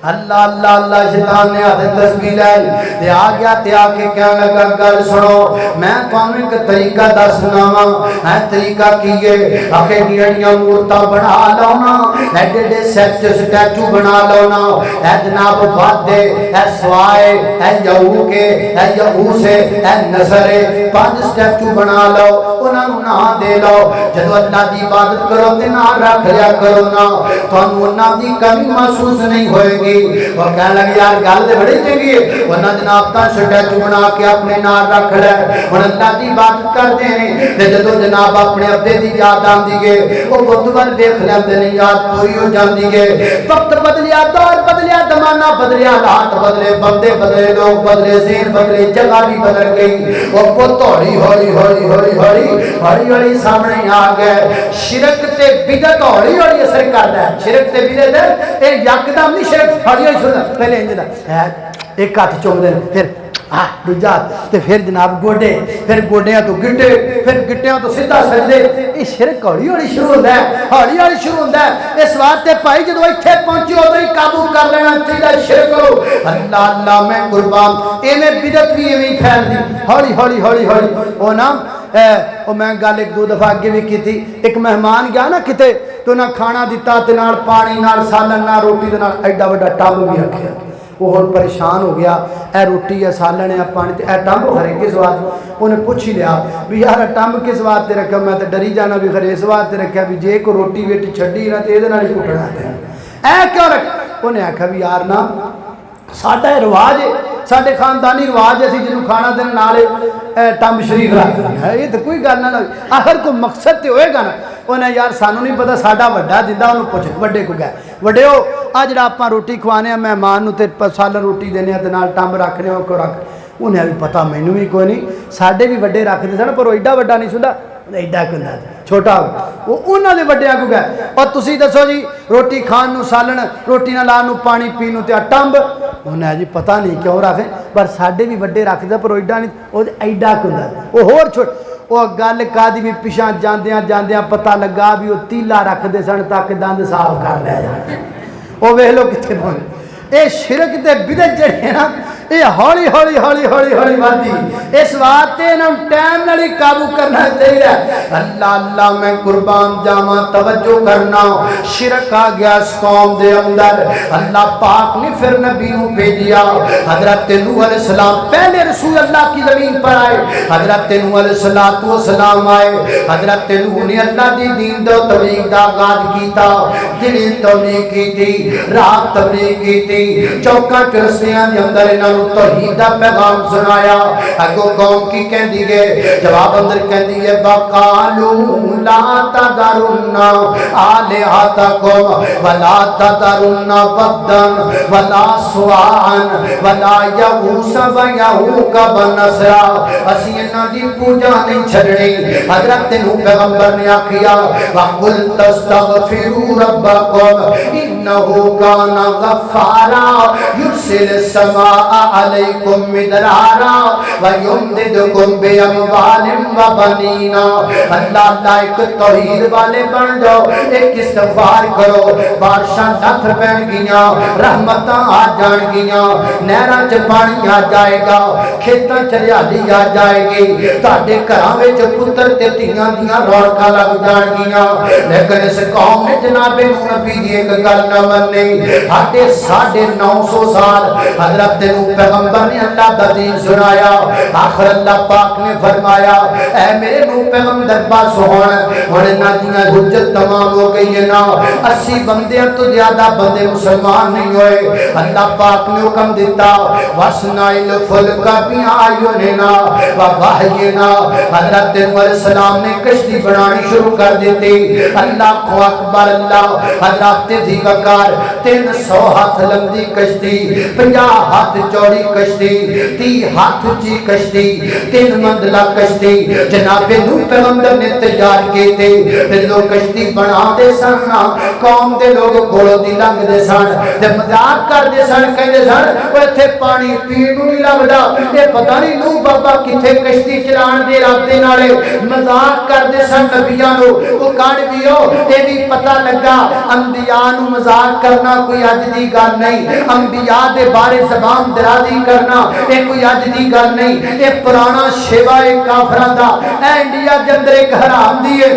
اللہ اللہ اللہ شیطان نے ہاتھ تسبیح لے تے آ گیا تے آ کے کہنے لگا گل سنو میں تانوں ایک طریقہ دسنا وا ہے طریقہ کیے آکھے ڈیڑیاں مورتاں بنا لو نا ایڈے ایڈے سٹیچو بنا لو نا اے جناب وعدے اے سوائے اے یہو کے اے یہو سے اے نظر 5 سٹیچو بنا لو انہاں نوں نہ دے لو جدوں اللہ دی عبادت کرو تے نہ رکھ لیا کرو نا تانوں انہاں دی کمی محسوس نہیں ہوئے گی وہ کہنے لگے یار گل تے بڑی چنگی ہے انہاں جناب تا سٹیچو بنا کے اپنے نال رکھ لے ہن اللہ دی عبادت کردے نے تے جدوں جناب اپنے ابے دی یاد آندی ہے او بت ول دیکھ لیندے نے یاد پوری ہو جاندی ہے وقت بدلیا دور بدلیا زمانہ بدلیا حالات بدلے بندے بدلے لوگ بدلے ذہن بدلے جگہ بھی بدل گئی وہ بت ہولی ہولی ہولی ہولی ہولی ہولی ہولی سامنے آ گئے شرک تے بدعت ہولی ہولی اثر کردا ہے شرک تے بدعت اے یکدم نہیں شرک ہولی ہولی سن پہلے انج دا ایک ہاتھ چوم دے پھر دوجا تے پھر جناب گوڈے پھر گوڈیاں تو گٹے پھر گٹیاں تو سیدھا سجدے یہ شرک ہولی ہولی شروع ہوندا ہے ہولی ہولی شروع ہوندا ہے اس واسطے بھائی جدوں ایتھے پہنچے اودوں ہی قابو کر لینا چاہیے شرک کرو اللہ اللہ میں قربان ایویں بدعت بھی ایویں پھیل دی ہولی ہولی ہولی ہولی او نا او میں گل ایک دو دفعہ اگے بھی کیتی ایک مہمان گیا نا کتے تو نہ کھانا دتا تے نال پانی نال سالن نال روٹی دے نال ایڈا بڑا ٹب بھی رکھیا وہ ہن پریشان ہو گیا اے روٹی ہے سالن ہے پانی تے اے ٹب خرے کس واسطے انہیں پوچھ ہی لیا بھی یار ٹب کس واسطے رکھا میں تے ڈری جانا بھی خرے اس واسطے رکھیا بھی جے کو روٹی ویٹی چھڈی نہ تے اے دے نال ہی کٹنا ہے اے کیوں رکھ انہیں آکھیا بھی یار نا ساڈا رواج ہے ساڈے خاندانی رواج ہے جنوں کھانا دین نال ٹب شریف رکھ ہے یہ تے کوئی گل نہ آخر کوئی مقصد تے ہوئے گا نا انہیں یار سانوں نہیں پتا ساڈا وڈا دیندا انہوں پوچھ وڈے کو گئے وڈے ہو آ جڑا آپاں روٹی کھوانے مہمان نوں تے سالن روٹی دینے تے نال ٹب رکھنے کو رکھ انہیں بھی پتا مینوں بھی کوئی نہیں ساڈے بھی وڈے رکھدے سن پر ایڈا وڈا نہیں سندا ایڈا کندا چھوٹا وہ انہاں دے وڈیاں کو گئے اور تسی دسو جی روٹی کھان نو سالن روٹی نال نو پانی پین نو تے ٹمب انہیں جی پتہ نہیں کیوں رکھے پر ساڈے بھی وڈے رکھدے پر ایڈا نہیں او ایڈا کندا وہ ہور چھوٹ وہ گل کادی بھی پیچھے جاندیاں جاندیاں پتہ لگا بھی وہ تیلا رکھدے سن تاکہ دند صاف کر لے جائے وہ ویکھ لو کتنے پہنچ اے شرک تے بدعت جڑے نا یہ ہولی ہولی ہولی ہولی ہولی بڑھتی اس واسطے انہوں ٹائم نال ہی قابو کرنا چاہیے اللہ اللہ میں قربان جاواں توجہ کرنا شرک آ گیا اس قوم دے اندر اللہ پاک نے پھر نبی نو بھیجیا حضرت نوح علیہ السلام پہلے رسول اللہ کی زمین پر آئے حضرت نوح علیہ السلام آئے حضرت نوح نے اللہ دی دین دو تبلیغ دا آغاز کیتا دین تبلیغ کی تھی رات تبلیغ کی تھی چوکا کرسیاں دے اندر انہوں توحید دا پیغام سنایا اگو قوم کی کہہ دی گئے جواب اندر کہہ دی گئے وقالو لا تذرن آلہتکم ولا تذرن ودن ولا سواعن ولا یغوث ویعوق ونسرا اسی انہاں دی پوجا نہیں چھڑنی حضرت نوح پیغمبر نے آکھیا وقل تستغفروا ربکم انہ کان غفارا یرسل السماء علیکم مدرارا ویمددکم باموال وبنین اللہ اللہ ایک توحید والے بن جاؤ ایک استغفار کرو بارشاں ڈتھ پین گیاں رحمتاں آ جان گیاں نہراں چ پانی آ جائے گا کھیتاں چ ہریالی آ جائے گی تہاڈے گھراں وچ پتر تے دھیاں دیاں رونقاں لگ جان گیاں لیکن اس قوم نے جناب نبی دی ایک گل نہ منی ساڑھے 900 سال حضرت نوح پیغمبر نے اللہ دا دین سنایا آخر اللہ پاک نے فرمایا اے میرے نوح پیغمبر بس ہونے نہ دیاں حجت تمام ہو گئی ہے نا 80 بندے تو زیادہ بندے مسلمان نہیں ہوئے اللہ پاک نے حکم دیتا وَاسْنَعِ الْفُلْكَ بِأَعْيُنِنَا وَوَحْيِنَا حضرت نوح علیہ السلام نے کشتی بنانی شروع کر دیتی اللہ کو اکبر اللہ حضرت ذی وقار 300 ہاتھ لمبی کشتی 50 ہاتھ چوڑی کشتی 30 ہاتھ اونچی کشتی 3 منزلہ کشتی جناب نوح پیغمبر نے تیار کی تھی پھر لوگ کشتی بنا دے سن قوم دے لوگ گھوڑوں دی لنگ دے سن تے مذاق کر دے سن کہندے سن او ایتھے پانی پین نوں نہیں لبدا اے پتہ نہیں نوح بابا کتھے کشتی چلان دے راستے نالے مذاق کر دے سن نبیاں نوں او کان دیو اے بھی پتہ لگا انبیاء نوں مذاق کرنا کرنا کوئی اج دی گل نہیں، انبیاء دے بارے زبان درازی کرنا یہ کوئی اج دی گل نہیں، یہ پرانا شیوا ہے کافراں دا۔ اے انڈیا دے اندر ایک حرام دی ہے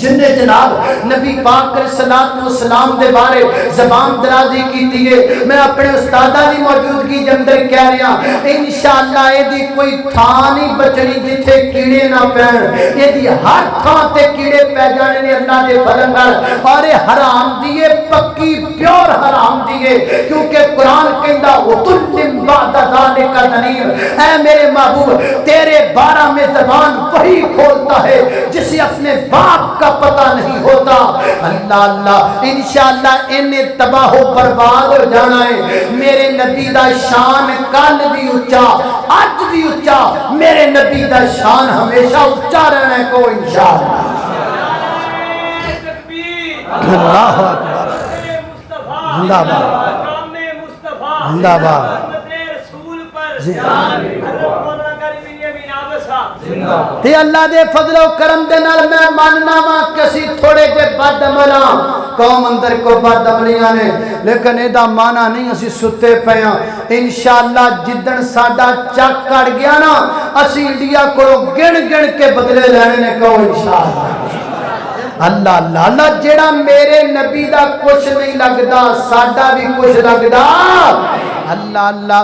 جن نے جناب نبی پاک علیہ الصلوۃ والسلام دے بارے زبان درازی کیتی ہے۔ میں اپنے استاداں دی موجودگی دے اندر کہہ رہا انشاءاللہ اے دی کوئی تھان نہیں بچنی جتھے کیڑے نہ پین، اے دی ہر تھان تے کیڑے پہ جانے نے اللہ دے فضل نال، اور اے حرام دی ہے پکی پیور حرام دی ہے، کیونکہ قرآن کہندا وَتُلِّمْ بَعْدَ ذَلِكَ دَنِيرٌ۔ اے میرے محبوب تیرے بارہ میں زبان وہی کھولتا ہے جسے اپنے باپ کا پتہ نہیں ہوتا۔ اللہ اللہ انشاءاللہ انہیں تباہ و برباد ہو جانا ہے۔ میرے نبی دا شان کل بھی اچا اج بھی اچا، میرے نبی دا شان ہمیشہ اچا رہنا ہے کو انشاءاللہ۔ اللہ اکبر، زندہ باد زندہ باد۔ تے اللہ دے فضل و کرم دے نال میں ماننا وا کسی تھوڑے جے بد عملاں قوم اندر کو بد عملیاں نے، لیکن اے دا مانا نہیں اسی ستے پیاں۔ انشاءاللہ جدن ساڈا چک کٹ گیا نا اسی انڈیا کو گن گن کے بدلے لینے نے کہو انشاءاللہ۔ اللہ اللہ اللہ جیڑا میرے نبی دا کچھ نہیں لگدا ساڈا بھی کچھ لگدا۔ اللہ اللہ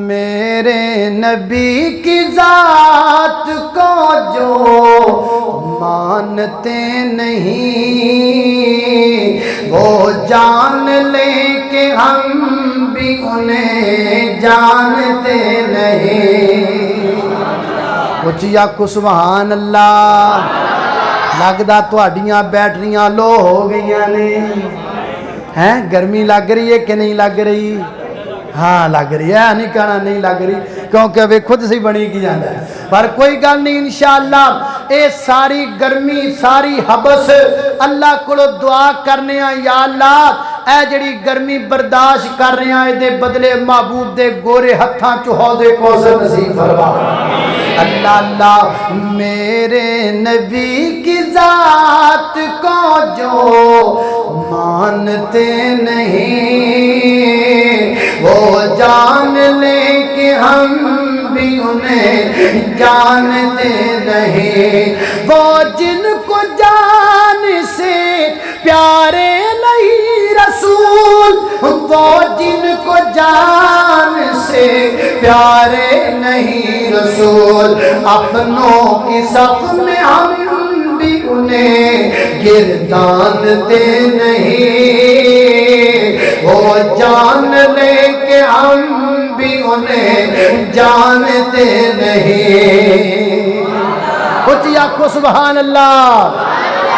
میرے نبی کی ذات کو جو مانتے نہیں وہ جان لیں کہ ہم بھی انہیں جانتے نہیں۔ اچھیا کو سبحان اللہ۔ لگدا تہاڈیاں بیٹریاں لو ہو گئیاں نے، ہیں گرمی لگ رہی ہے کہ نہیں لگ رہی؟ ہاں لگ رہی ہے، نہیں کہنا نہیں لگ رہی کیونکہ وہ خود سے بنی کی جانا ہے، پر کوئی گل نہیں انشاءاللہ اے ساری گرمی ساری حبس اللہ کو دعا کرنے ہیں یا اللہ اے جڑی گرمی برداشت کر رہے ہیں دے بدلے محبوب دے گورے ہتھاں چ حوضے کوثر نصیب فرما۔ اللہ اللہ میرے نبی کی ذات کو جو مانتے نہیں وہ جان لیں کہ ہم بھی انہیں جانتے نہیں۔ وہ جن کو جان سے پیارے نہیں رسول، وہ جن کو جان سے پیارے نہیں رسول، اپنوں کی صف میں ہم بھی انہیں گردانتے نہیں۔ وہ جان لے کہ ہم بھی انہیں جانتے نہیں۔ اچھی آنکھوں سبحان اللہ۔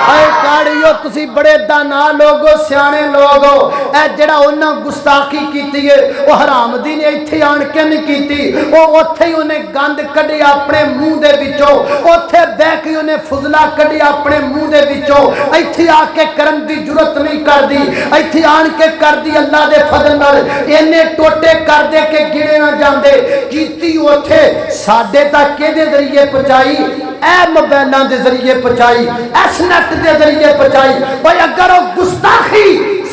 اے کاڑیو تسی بڑے دانا لوگو سیانے لوگو، اے جڑا انہاں گستاخی کیتی ہے وہ حرام دی نے ایتھے آن کے نہیں کیتی، وہ اتھے ہی انہیں گند کڈی اپنے منہ دے بچوں، اتھے بہ کے انہیں فضلہ کڈی اپنے منہ دے بچوں، ایتھے آ کے کرن دی جرت نہیں کر دی، ایتھے آن کے کر دی اللہ دے فضل نال اینے ٹوٹے کر دے کہ گنے نہ جاندے کیتی اتھے ساڈے تک کے دے ذریعے پہنچائی، اے موبائلاں دے ذریعے پہنچائی، ایس نیٹ دے ذریعے پہنچائی۔ بھائی اگر وہ گستاخی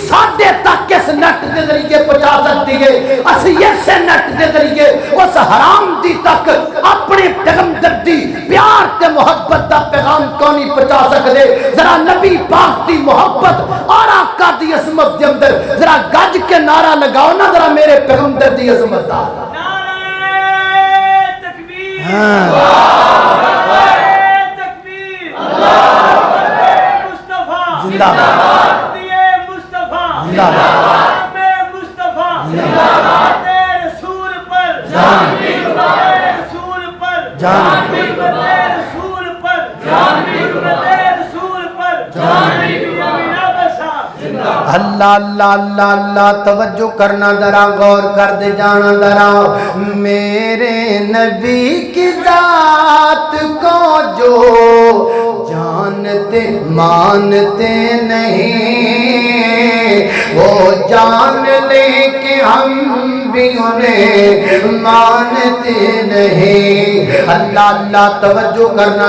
ساڈے تک اس نیٹ دے ذریعے پہنچا سکتی ہے، اسی اس نیٹ دے ذریعے اس حرام دی تک اپنے پیغمبر دی پیار تے محبت دا پیغام کیوں نہیں پہنچا سکتے؟ ذرا نبی پاک دی محبت اور آقا دی عظمت دے اندر ذرا گج کے نعرہ لگاؤ نا ذرا میرے پیغمبر دی عظمت دا۔ زندہ باد زندہ باد رسول پر جان رسول پر جان رسول پر جان رسول پر جان۔ اللہ اللہ اللہ اللہ توجہ کرنا ذرا غور کر دے جانا ذرا میرے نبی کی ذات کو جو جانتے مانتے نہیں وہ جان لے کہ ہم بھی انہیں مانتے نہیں۔ اللہ اللہ توجہ کرنا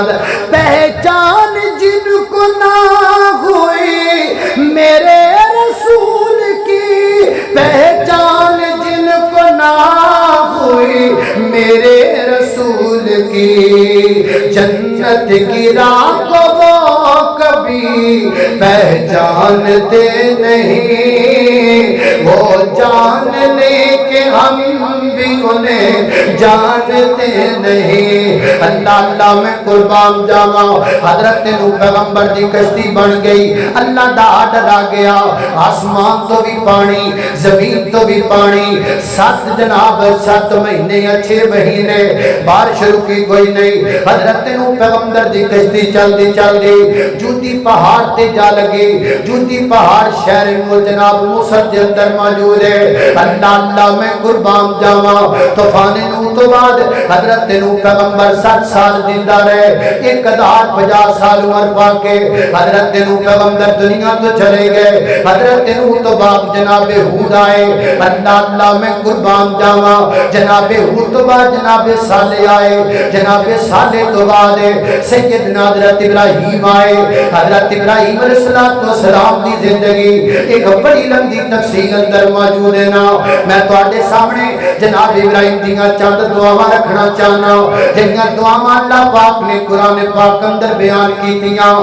پہچان جن کو نہ ہوئی میرے رسول کی راہ کو وہ کبھی پہچانتے نہیں، وہ جان لے کہ ہم بھی انہیں جانتے نہیں۔ اللہ اللہ میں قربان جاواں، حضرت نوح پیغمبر دی کشتی بن گئی، اللہ دا آرڈر آ گیا، آسمان تو بھی پانی، زمین تو بھی پانی، 7 جناب 7 مہینے یا 6 مہینے بارش رکی کوئی نہیں۔ حضرت نوح پیغمبر دی کشتی چل دی جوتی پہاڑ تے جا لگی، جوتی پہاڑ شہر جناب موصل دے اندر موجود ہے۔ اللہ اللہ میں قربان جاواں، طوفان نوح تو بعد حضرت نوح پیغمبر 7 سال زندہ رہے، 1050 سال عمر پا کے حضرت نوح پیغمبر دنیا تو چلے گئے۔ حضرت نوح تو بعد جناب ہود آئے، اللہ اللہ میں قربان جاواں، جناب ہود تو بعد جناب صالح آئے، جناب صالح تو بعد سیدنا حضرت ابراہیم آئے۔ حضرت ابراہیم علیہ السلام دی زندگی ایک بڑی لمبی تفصیل اندر موجود ہے نا، میں تواڈے سامنے جناب ابراہیم دیاں چند دعاواں رکھنا چاہنا، جنہاں دعاواں اللہ پاک نے قرآن پاک اندر بیان کیتیاں۔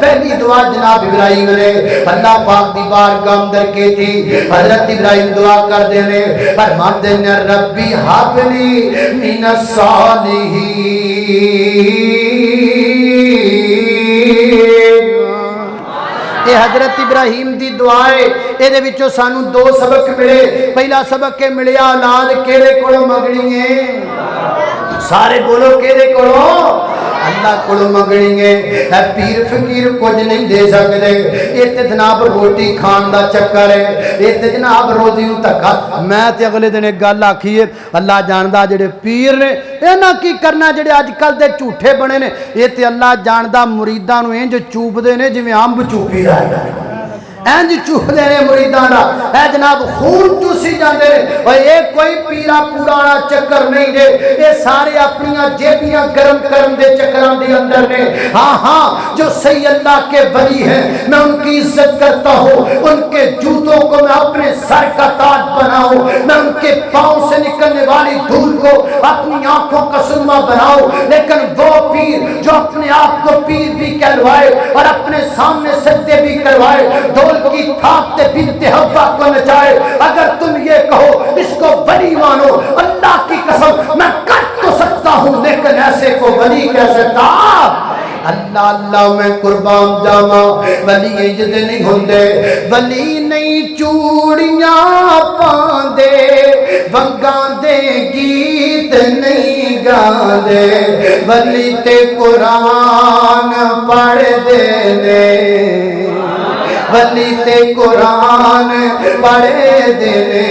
پہلی دعا جناب ابراہیم نے اللہ پاک دی بارگاہ اندر کی تھی۔ حضرت ابراہیم دعا کر دینے فرماتے ہیں ربی ہب لی من الصالحین، یہ حضرت ابراہیم دی دعائے، یہ وچوں سانو 2 سبق ملے۔ پہلا سبق کے ملیا اولاد کیڑے کولوں منگنی ہے، سارے بولو کیڑے کولوں؟ اللہ کولوں منگنی ہے۔ پیر فقیر کچھ نہیں دے سکتے، یہ تے جناب روٹی کھان دا چکر ہے، یہ تے جناب روزی نوں دھکا۔ میں تے اگلے دن ایک گل آکھی ہے، اللہ جاندا جڑے پیر نے انہاں کی کرنا، جڑے اج کل دے جھوٹے بنے نے، یہ تے اللہ جاندا مریداں نوں انج چوبدے نے جویں امب چوپی رہندا ہے، انج چوبدے نے مریداں دا، اے جناب خون چوسی جاندے نے۔ اور یہ کوئی پیرا پورانا چکر نہیں دے، یہ سارے اپنی جیبیاں گرم کرن دے چکران دے اندر نے۔ ہاں ہاں جو صحیح اللہ کے ولی ہیں میں ان کی عزت کرتا ہوں، ان کے جوتوں کو میں اپنے سر کا تاج بناؤں، میں ان کے پاؤں سے نکلنے والی دھول کو اپنی آنکھوں کا سرما بناؤں، لیکن وہ پیر جو اپنے آپ کو پیر بھی کہلوائے اور اپنے سامنے سجدے بھی کروائے، ڈول کی تھاپ تے بنت حوا کو نچائے، اگر تم یہ کہو اس کو ولی مانو، اللہ کی قسم میں کر تو سکتا ہوں لیکن ایسے کو ولی کہہ سکتا۔ اللہ اللہ میں قربان جاواں، ولی اجد نہیں ہوندے، ولی نہیں چوڑیاں پاندے، ونگاں دے گیت نہیں گاندے، ولی تے قرآن پڑھ دے نے، ولی تے قرآن پڑھے دینے،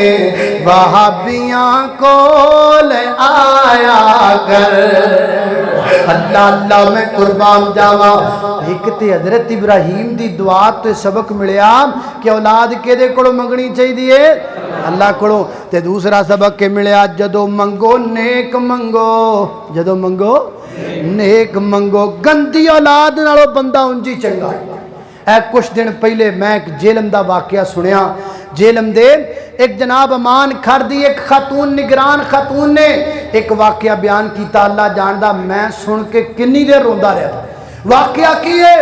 وہابیاں کول آیا کر۔ اللہ اللہ میں قربان جاواں، ایک تے حضرت ابراہیم دی دعا تے سبق ملیا کہ اولاد کدے کولوں منگنی چاہیے؟ اللہ کولوں۔ تے دوسرا سبق کے ملیا جدو منگو نیک منگو، جدو منگو نیک منگو، گندی اولاد نالوں بندہ انجی چنگا ہے۔ کچھ دن پہلے میں ایک جیلم دا واقعہ سنیا، جیلم دے ایک جناب امان کھر دی ایک خاتون، نگران خاتون نے ایک واقعہ بیان کیتا، اللہ جاندہ میں سن کے کنی دیر روندا رہا۔ واقعہ کی ہے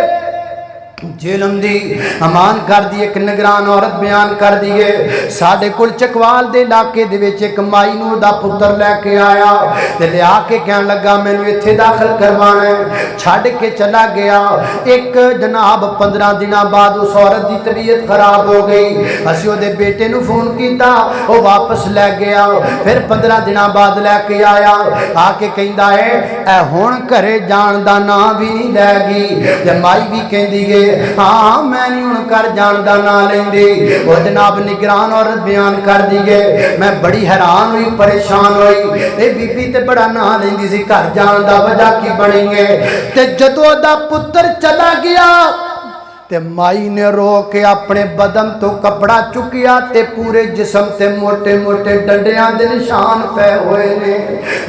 جیلم دی امان کر دی ایک نگران عورت بیان کر دیئے، ساڑھے کل چکوال دے علاقے دے وچ ایک مائی نو دا پتر لے کے آیا، تے لے آکے کہنے لگا میں نے اتھے داخل کروانا ہے، چھاڑ کے چلا گیا۔ ایک جناب 15 دنہ بعد اس عورت دی طبیعت خراب ہو گئی، اسیو دے بیٹے نو فون کیتا، وہ واپس لے گیا، پھر 15 دنہ بعد لے کے آیا، آکے کہندہ ہے اے ہون کرے جان دا نا بھی نہیں لے گی، تے مائی بھی کہندی گے ہاں میں نہیں ان کر جاندہ نہ لیں دی۔ وہ جناب نگران عورت بیان کر دیئے، میں بڑی حیران ہوئی، پریشان ہوئی، اے بی بی تے بڑا نہ لیں دی سی کر جاندہ وجہ کی بڑھیں گے۔ تے جدو دا پتر چلا گیا تے مائی نے رو کے اپنے بدن تو کپڑا چکیا تے پورے جسم تے موٹے موٹے ڈنڈیاں دے نشان پے ہوئے نے،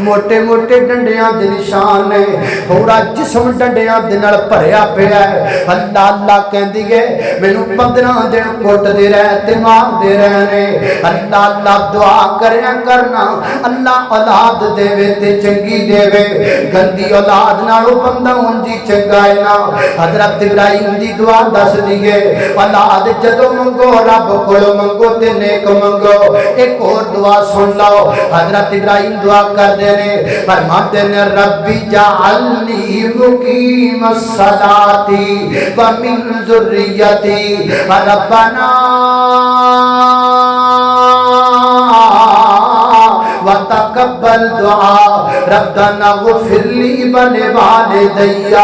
موٹے موٹے ڈنڈیاں دے نشان نے، پورا جسم ڈنڈیاں دے نال بھریا پیا ہے۔ اللہ اللہ کہندی ہے مینوں 15 دن کٹ دے رہے تے مار دے رہے نے۔ اللہ اللہ دعا کریا کرنا اللہ اولاد دے وے تے چنگی دے وے، گندی اولاد نالوں بندہ اونجی چنگا ہے نا۔ حضرت ابراہیم دی دعا دس دیئے اولاد جدو منگو رب کولو منگو تے نیک منگو۔ ایک اور دعا سن لو، حضرت ابراہیم دعا کر دینے فرماتے نے ربی جعلنی مقیم الصلاۃ ومن ذریتی ربنا وتقبل دعا ربنا اغفر لی ولوالدی۔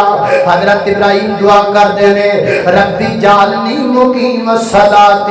حضرت ابراہیم دعا کر دینے ربی جعلنی مقیم الصلاۃ،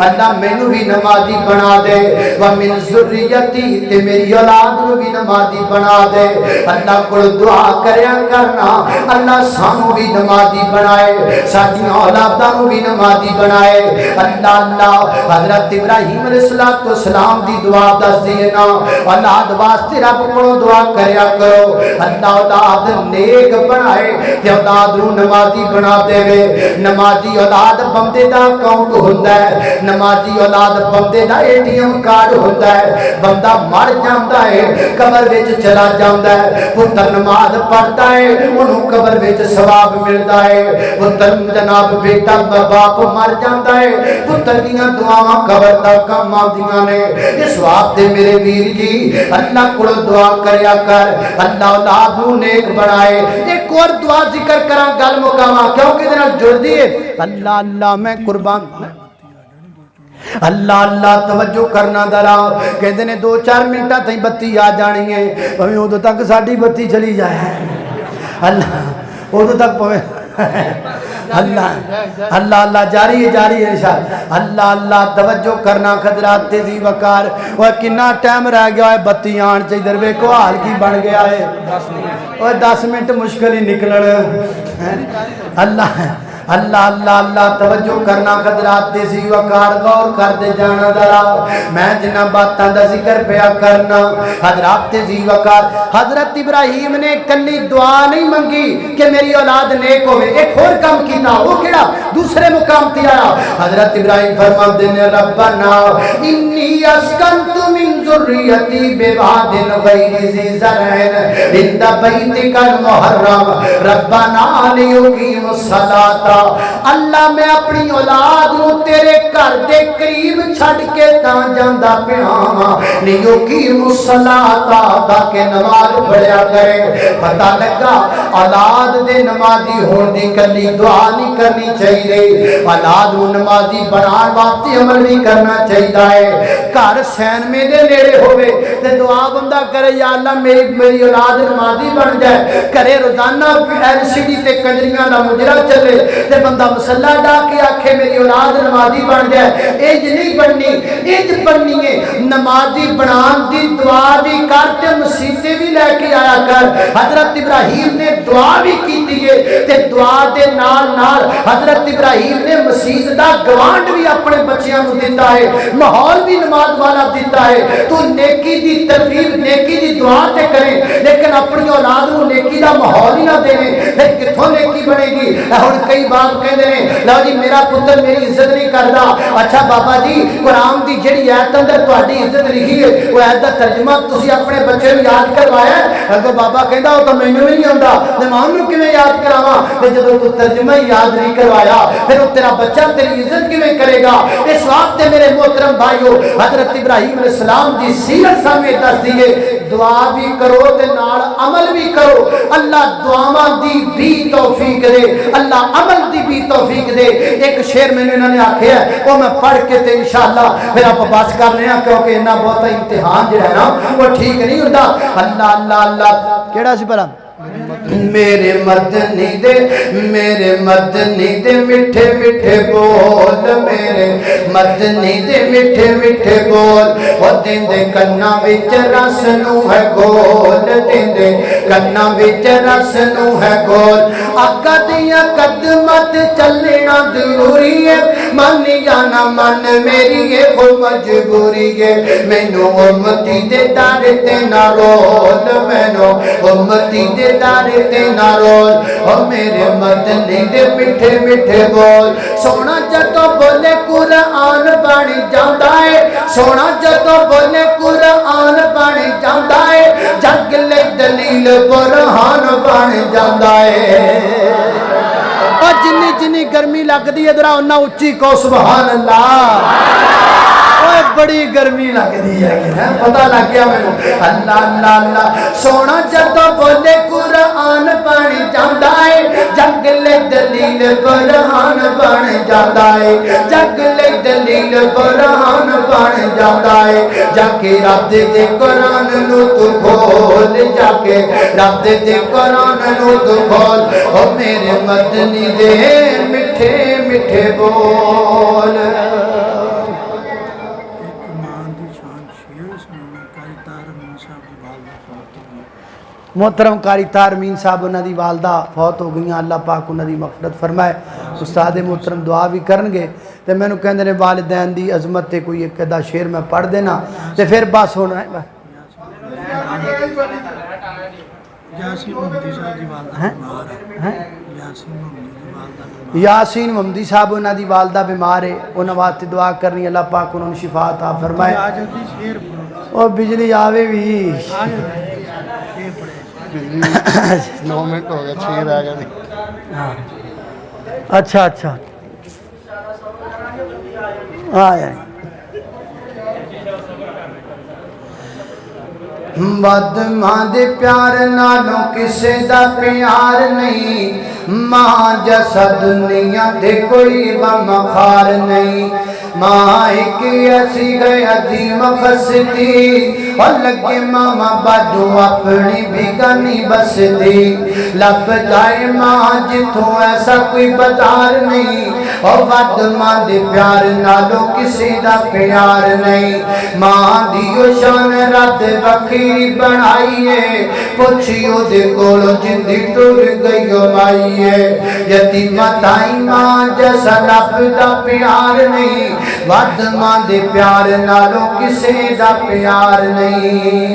اللہ مینوں بھی نمازی بنا دے، ومن ذریتی تے میری اولاد نو بھی نمازی بنا دے۔ اللہ کو دعا کریا کرنا اللہ سانو بھی نمازی بنائے، ساری اولاداں نو بھی نمازی بنائے۔ اللہ اللہ حضرت ابراہیم علیہ السلام دی دعا دس دیے نا، اولاد واسطے رب کو دعا کریا کرو اللہ اولاد نیک بنائے تے اولاد نو نمازی بنا دے وے۔ نمازی اولاد بندے دا اکاؤنٹ ہوندا ہے، نمازی اولاد بندے دا ATM کارڈ ہوندا ہے۔ بندہ مر جاندا ہے قبر وچ چلا جاندا ہے، پتر نماز پڑھدا ہے اونوں قبر وچ ثواب ملدا ہے۔ پتر جناب بیٹا باپ مر جاندا ہے، پتر دیاں دعاواں قبر تک کم آندیاں نے۔ اس واسطے میرے ویر جی اللہ کو دعا کریا کر اللہ اولاد نو نیک بنائے۔ ایک اور دعا ذکر کراں گل مکاواں کیونکہ دے نال جڑ دی ہے۔ اللہ اللہ میں قربان اللہ اللہ توجہ کرنا ذرا، کہندے نے 2-4 منٹاں تائیں بتی آ جانی ہے، بھویں ادوں تک ساڈی بتی چلی جائے اللہ ادوں تک پوے اللہ اللہ اللہ جاری ہے شاہ اللہ اللہ توجہ کرنا خدرات تیزی وقار۔ وہ کنا ٹائم رہ گیا ہے بتی آن چاہیے در ویکھو حال کی بن گیا ہے، وہ 10 منٹ مشکل ہی نکلن۔ اللہ اللہ اللہ اللہ توجہ کرنا خدرات تیزی وقار غور کر دے جانا ذرا، میں جنہ باتاں دا ذکر پیا کرنا حضرات تیزی وقار۔ حضرت ابراہیم نے کلی دعا نہیں منگی کہ میری اولاد نیک ہوئے، ایک اور کام کیتا، وہ کیڑا دوسرے مقام تے آیا۔ حضرت ابراہیم فرماتے ہیں ربنا انی اسکنت من ذریتی بواد غیر ذی زرع عند بیتک المحرم ربنا لیقیموا الصلاۃ۔ اللہ میں اپنی اولاد نو تیرے گھر دے قریب چھڈ کے تاں جاندا پیا ہاں لیقیموا الصلاۃ تاکہ نماز پڑھیا کرے۔ پتہ لگا اولاد دے نمازی ہون دی کلی دعا نہیں کرنی چاہیے، اولاد نو نمازی بنان واسطے عمل بھی کرنا چاہیے۔ گھر سینمے دے نیڑے ہوئے تے دعا بندہ کرے یا اللہ میری اولاد نمازی بن جائے، کرے روزانہ LCD تے کنجریاں دا مجرا چلے تے بندہ مسلح ڈا کے آکھے میری اولاد نمازی بن جائے، انج نہیں بننی، انج بننی ہے نمازی بنان دی دعا بھی کر تے مسیتے بھی لے کے آیا کر۔ حضرت ابراہیم نے دعا بھی کیتی ہے تے دعا دے نال نال حضرت ابراہیم نے مسیت دا گوانڈ بھی اپنے بچیاں نو دیتا ہے، ماحول بھی نماز والا دیتا ہے۔ تو نیکی دی ترغیب نیکی دی دعا تے کرے لیکن اپنی اولاد نو نیکی دا ماحول ہی نہ دینے، پھر کتھوں نیکی بنے گی؟ ہن کئی بات کہندے نے لو جی میرا پتر میری عزت نہیں کردا، اچھا بابا جی قرآن دی جڑی ایت اندر تہاڈی عزت لکھی ہے وہ ایت دا ترجمہ تسی اپنے بچے نوں یاد کروایا؟ اگر بابا کہندا او تو مینوں بھی نہیں آندا امام نوں کیویں یاد کراواں؟ تے جدوں تو ترجمہ ہی یاد نہیں کروایا پھر وہ تیرا بچہ تیری عزت کیویں کرے گا؟ اس واسطے میرے محترم بھائیو حضرت ابراہیم علیہ السلام دی سیرت سامنے دس دیے، دعا بھی کرو تے نال عمل بھی کرو۔ اللہ دعاواں دی بھی توفیق دے، اللہ عمل دی بھی توفیق دے۔ ایک شعر میں انہوں نے آکھیا ہے وہ میں پڑھ کے تے انشاءاللہ پھر آپ بات کر رہے ہیں کیونکہ اتنا بہت امتحان جو ہے نا وہ ٹھیک نہیں ہوتا۔ اللہ اللہ اللہ کیڑا سی پڑھا میرے مدنی دے میٹھے میٹھے بول، میرے مدنی دے میٹھے میٹھے بول، وہ دیندے کنا وچ رس نو ہے گول، دیندے کنا وچ رس نو ہے گول، آقا دیاں قدم مت چلنا ضروری ہے، من یا نہ من میری یہ وہ مجبوری ہے، مینوں امتی دے در تے نہ رول، مینوں امتی دے در تے نہ رول، او میرے مدنی دے میٹھے میٹھے بول، سونا جدوں بولے قرآن بن جاندا ہے، سونا جدوں بولے قرآن بن جاندا ہے، جگ لے دلیل برہان بن جاندا ہے۔ اور جنی جنی گرمی لگ دی ادھر انہا اچھی کو سبحان اللہ، بڑی گرمی لگ دی ہے، پتہ لگ گیا میں نے، اللہ اللہ اللہ، سونا جدو بولے قرآن بن جاندا ہے، جگ لے دلیل برہان بن جاندا ہے، جگ لے دلیل برہان بن جاندا ہے، جا کے رب دے قرآن نو تو کھول، جا کے رب دے قرآن نو تو کھول، او میرے مدنی دے میٹھے میٹھے بول۔ محترم قاری طاہر امین صاحب انہاں دی والدہ فوت ہو گئیاں، اللہ پاک انہاں دی مغفرت فرمائے۔ استاد محترم دعا بھی کرنگے تے میں نو کہندے نے والدین دی عظمت تے کوئی ایک ادا شعر میں پڑھ دینا تے پھر بس ہونا ہے۔ یاسین محمدی صاحب انہاں دی والدہ بیمار ہے، انہاں واسطے دعا کرنی، اللہ پاک انہوں نے شفا عطا فرمائے۔ اور بجلی آوے بھی 9 منٹ ہو گیا، 6 رہ گیا۔ اچھا اچھا آیا ود ماں دے پیار نالوں کسے دا پیار نہیں، ماں جیسا دنیا دے کوئی غم خار نہیں، ماں ایک ایسی گئے عظیم خستی، اور لگے ماما باجو اپنی بیگانی بستی، لب جائے ماں جتوں ایسا کوئی بازار نہیں، اور ود ماں دے پیار نالوں کسی دا پیار نہیں، ماں دیو شان رات وکھری بنائیے، پوچھیو دے کولو جندی ٹر گئیو مائیے، یتیمہ تائی ماں جیسا لب دا پیار نہیں، ود ماں دے پیار نالوں کسی دا پیار نہیں۔